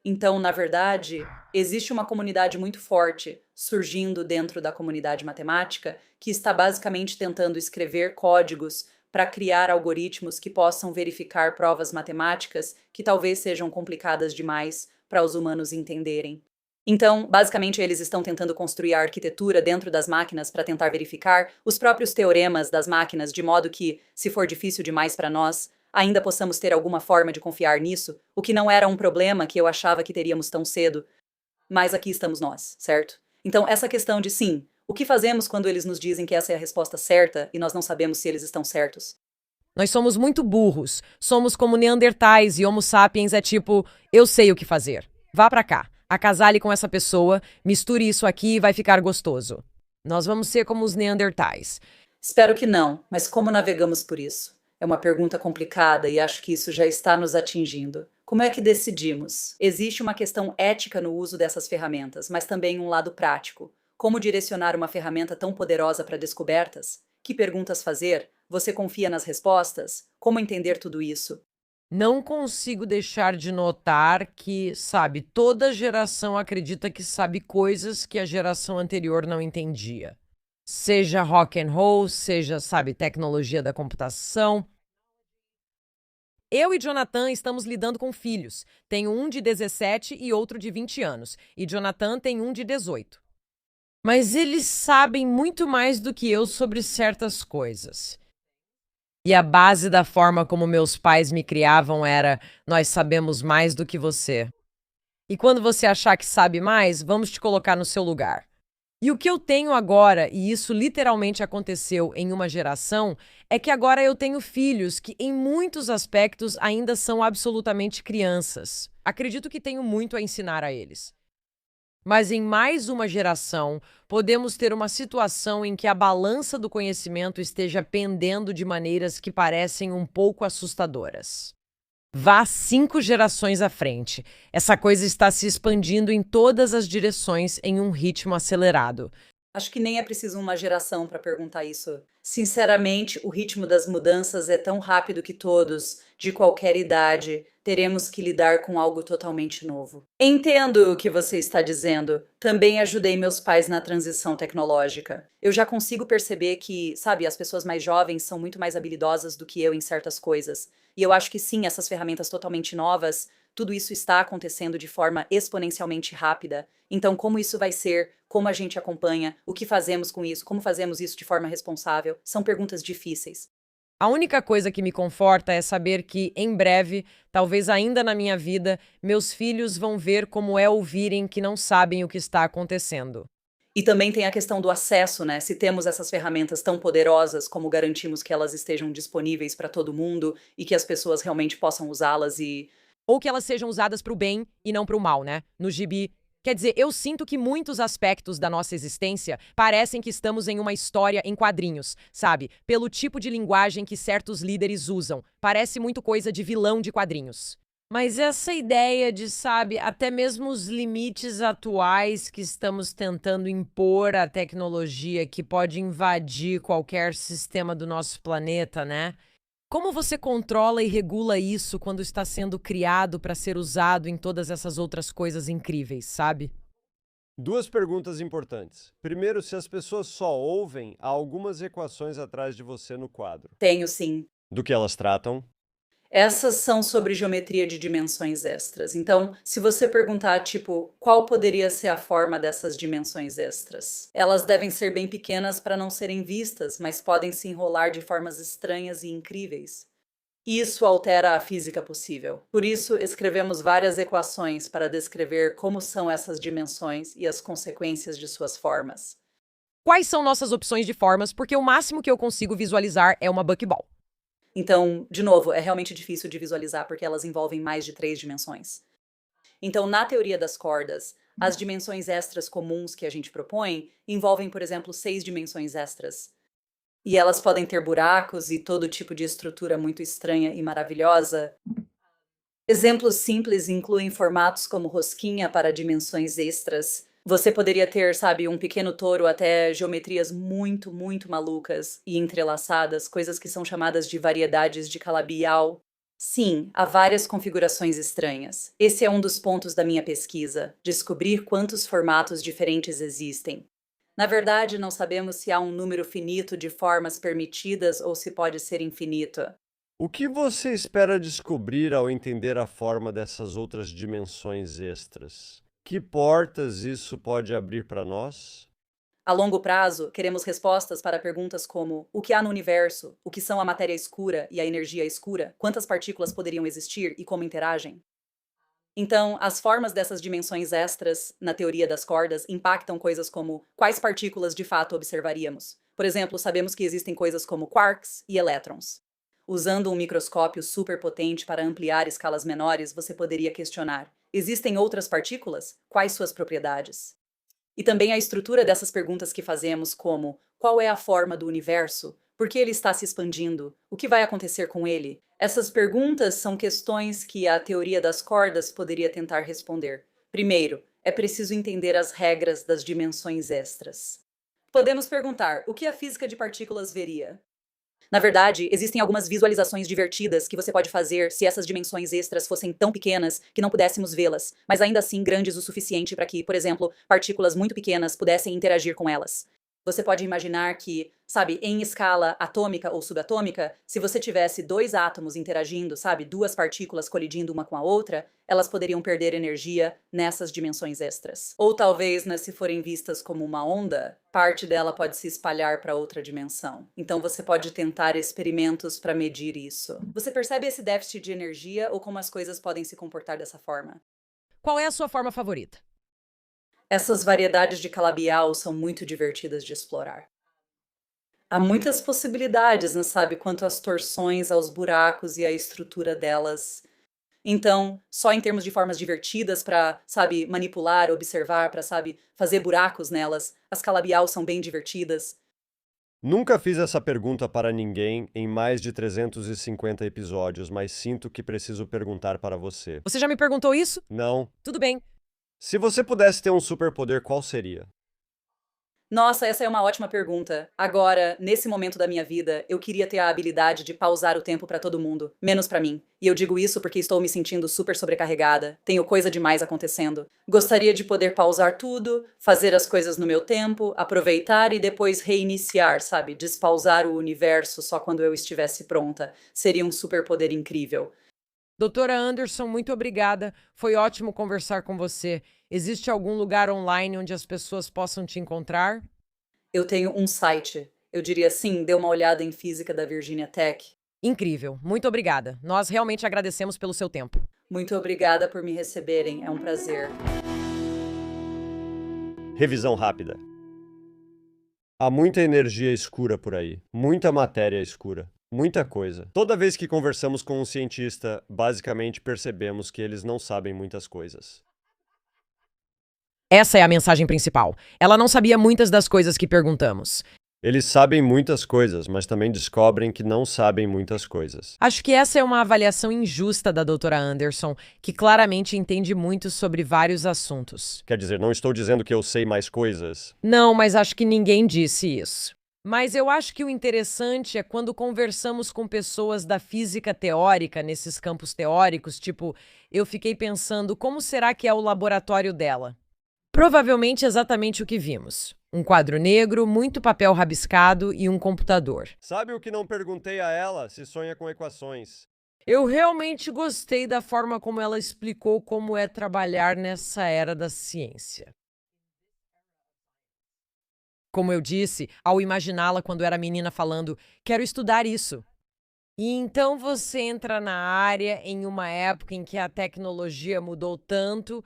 Então, na verdade, existe uma comunidade muito forte surgindo dentro da comunidade matemática que está basicamente tentando escrever códigos para criar algoritmos que possam verificar provas matemáticas que talvez sejam complicadas demais para os humanos entenderem. Então, basicamente, eles estão tentando construir a arquitetura dentro das máquinas para tentar verificar os próprios teoremas das máquinas, de modo que, se for difícil demais para nós, ainda possamos ter alguma forma de confiar nisso, o que não era um problema que eu achava que teríamos tão cedo. Mas aqui estamos nós, certo? Então, essa questão de sim, o que fazemos quando eles nos dizem que essa é a resposta certa e nós não sabemos se eles estão certos? Nós somos muito burros. Somos como neandertais e Homo sapiens é tipo, eu sei o que fazer. Vá pra cá. Acasale com essa pessoa, misture isso aqui e vai ficar gostoso. Nós vamos ser como os Neandertais. Espero que não, mas como navegamos por isso? É uma pergunta complicada e acho que isso já está nos atingindo. Como é que decidimos? Existe uma questão ética no uso dessas ferramentas, mas também um lado prático. Como direcionar uma ferramenta tão poderosa para descobertas? Que perguntas fazer? Você confia nas respostas? Como entender tudo isso? Não consigo deixar de notar que, sabe, toda geração acredita que sabe coisas que a geração anterior não entendia. Seja rock and roll, seja, sabe, tecnologia da computação. Eu e Jonathan estamos lidando com filhos. Tenho um de 17 e outro de 20 anos. E Jonathan tem um de 18. Mas eles sabem muito mais do que eu sobre certas coisas. E a base da forma como meus pais me criavam era: nós sabemos mais do que você. E quando você achar que sabe mais, vamos te colocar no seu lugar. E o que eu tenho agora, e isso literalmente aconteceu em uma geração, é que agora eu tenho filhos que, em muitos aspectos, ainda são absolutamente crianças. Acredito que tenho muito a ensinar a eles. Mas em mais uma geração, podemos ter uma situação em que a balança do conhecimento esteja pendendo de maneiras que parecem um pouco assustadoras. Vá 5 gerações à frente. Essa coisa está se expandindo em todas as direções em um ritmo acelerado. Acho que nem é preciso uma geração para perguntar isso. Sinceramente, o ritmo das mudanças é tão rápido que todos, de qualquer idade, teremos que lidar com algo totalmente novo. Entendo o que você está dizendo. Também ajudei meus pais na transição tecnológica. Eu já consigo perceber que, sabe, as pessoas mais jovens são muito mais habilidosas do que eu em certas coisas. E eu acho que sim, essas ferramentas totalmente novas, tudo isso está acontecendo de forma exponencialmente rápida. Então, como isso vai ser? Como a gente acompanha? O que fazemos com isso? Como fazemos isso de forma responsável? São perguntas difíceis. A única coisa que me conforta é saber que, em breve, talvez ainda na minha vida, meus filhos vão ver como é ouvirem que não sabem o que está acontecendo. E também tem a questão do acesso, né? Se temos essas ferramentas tão poderosas, como garantimos que elas estejam disponíveis para todo mundo e que as pessoas realmente possam usá-las e Ou que elas sejam usadas para o bem e não para o mal, né? No gibi. Quer dizer, eu sinto que muitos aspectos da nossa existência parecem que estamos em uma história em quadrinhos, sabe? Pelo tipo de linguagem que certos líderes usam. Parece muito coisa de vilão de quadrinhos. Mas essa ideia de, sabe, até mesmo os limites atuais que estamos tentando impor à tecnologia que pode invadir qualquer sistema do nosso planeta, né? Como você controla e regula isso quando está sendo criado para ser usado em todas essas outras coisas incríveis, sabe? 2 perguntas importantes. Primeiro, se as pessoas só ouvem, há algumas equações atrás de você no quadro. tenho sim. Do que elas tratam? Essas são sobre geometria de dimensões extras. Então, se você perguntar, tipo, qual poderia ser a forma dessas dimensões extras? Elas devem ser bem pequenas para não serem vistas, mas podem se enrolar de formas estranhas e incríveis. Isso altera a física possível. Por isso, escrevemos várias equações para descrever como são essas dimensões e as consequências de suas formas. Quais são nossas opções de formas? Porque o máximo que eu consigo visualizar é uma buckball. Então, de novo, é realmente difícil de visualizar porque elas envolvem mais de 3 dimensões. Então, na teoria das cordas, as dimensões extras comuns que a gente propõe envolvem, por exemplo, 6 dimensões extras. E elas podem ter buracos e todo tipo de estrutura muito estranha e maravilhosa. Exemplos simples incluem formatos como rosquinha para dimensões extras. Você poderia ter, sabe, um pequeno touro até geometrias muito, muito malucas e entrelaçadas, coisas que são chamadas de variedades de Calabi-Yau. Sim, há várias configurações estranhas. Esse é um dos pontos da minha pesquisa, descobrir quantos formatos diferentes existem. Na verdade, não sabemos se há um número finito de formas permitidas ou se pode ser infinito. O que você espera descobrir ao entender a forma dessas outras dimensões extras? Que portas isso pode abrir para nós? A longo prazo, queremos respostas para perguntas como: o que há no universo? O que são a matéria escura e a energia escura? Quantas partículas poderiam existir e como interagem? Então, as formas dessas dimensões extras, na teoria das cordas, impactam coisas como quais partículas de fato observaríamos. Por exemplo, sabemos que existem coisas como quarks e elétrons. Usando um microscópio superpotente para ampliar escalas menores, você poderia questionar: Existem outras partículas? Quais suas propriedades? E também a estrutura dessas perguntas que fazemos, como: qual é a forma do universo? Por que ele está se expandindo? O que vai acontecer com ele? Essas perguntas são questões que a teoria das cordas poderia tentar responder. Primeiro, é preciso entender as regras das dimensões extras. Podemos perguntar: o que a física de partículas veria? Na verdade, existem algumas visualizações divertidas que você pode fazer se essas dimensões extras fossem tão pequenas que não pudéssemos vê-las, mas ainda assim grandes o suficiente para que, por exemplo, partículas muito pequenas pudessem interagir com elas. Você pode imaginar que, sabe, em escala atômica ou subatômica, se você tivesse dois átomos interagindo, sabe, duas partículas colidindo uma com a outra, elas poderiam perder energia nessas dimensões extras. Ou talvez, né, se forem vistas como uma onda, parte dela pode se espalhar para outra dimensão. Então você pode tentar experimentos para medir isso. Você percebe esse déficit de energia ou como as coisas podem se comportar dessa forma? Qual é a sua forma favorita? Essas variedades de calabial são muito divertidas de explorar. Há muitas possibilidades, não sabe, quanto às torções, aos buracos e à estrutura delas. Então, só em termos de formas divertidas para, sabe, manipular, observar, para, sabe, fazer buracos nelas, as calabial são bem divertidas. Nunca fiz essa pergunta para ninguém em mais de 350 episódios, mas sinto que preciso perguntar para você. Você já me perguntou isso? Não. Tudo bem. Se você pudesse ter um superpoder, qual seria? Nossa, essa é uma ótima pergunta. Agora, nesse momento da minha vida, eu queria ter a habilidade de pausar o tempo para todo mundo, menos para mim. E eu digo isso porque estou me sentindo super sobrecarregada, tenho coisa demais acontecendo. Gostaria de poder pausar tudo, fazer as coisas no meu tempo, aproveitar e depois reiniciar, sabe? Despausar o universo só quando eu estivesse pronta. Seria um superpoder incrível. Doutora Anderson, muito obrigada. Foi ótimo conversar com você. Existe algum lugar online onde as pessoas possam te encontrar? Eu tenho um site. Eu diria sim, dê uma olhada em física da Virginia Tech. Incrível. Muito obrigada. Nós realmente agradecemos pelo seu tempo. Muito obrigada por me receberem. É um prazer. Revisão rápida. Há muita energia escura por aí, muita matéria escura. Muita coisa. Toda vez que conversamos com um cientista, basicamente percebemos que eles não sabem muitas coisas. Essa é a mensagem principal. Ela não sabia muitas das coisas que perguntamos. Eles sabem muitas coisas, mas também descobrem que não sabem muitas coisas. Acho que essa é uma avaliação injusta da doutora Anderson, que claramente entende muito sobre vários assuntos. Quer dizer, não estou dizendo que eu sei mais coisas. Não, mas acho que ninguém disse isso. Mas eu acho que o interessante é quando conversamos com pessoas da física teórica, nesses campos teóricos, tipo, eu fiquei pensando como será que é o laboratório dela? Provavelmente exatamente o que vimos. Um quadro negro, muito papel rabiscado e um computador. Sabe o que não perguntei a ela? Se sonha com equações. Eu realmente gostei da forma como ela explicou como é trabalhar nessa era da ciência. Como eu disse, ao imaginá-la quando era menina falando, quero estudar isso. E então você entra na área em uma época em que a tecnologia mudou tanto,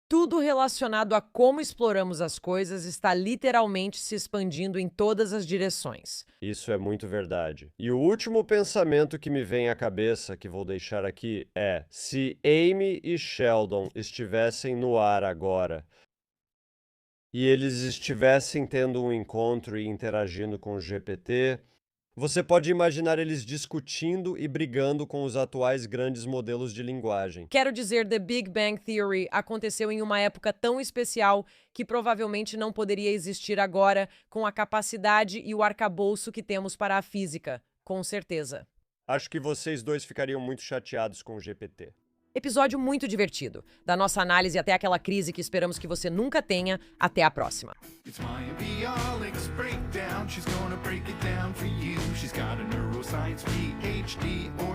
tudo relacionado a como exploramos as coisas está literalmente se expandindo em todas as direções. Isso é muito verdade. E o último pensamento que me vem à cabeça, que vou deixar aqui, é: se Amy e Sheldon estivessem no ar agora, e eles estivessem tendo um encontro e interagindo com o GPT, você pode imaginar eles discutindo e brigando com os atuais grandes modelos de linguagem. Quero dizer, The Big Bang Theory aconteceu em uma época tão especial que provavelmente não poderia existir agora com a capacidade e o arcabouço que temos para a física, com certeza. Acho que vocês dois ficariam muito chateados com o GPT. Episódio muito divertido. Da nossa análise até aquela crise que esperamos que você nunca tenha. Até a próxima. It's Maya Bialik's breakdown. She's gonna break it down for you. She's got a neuroscience PhD or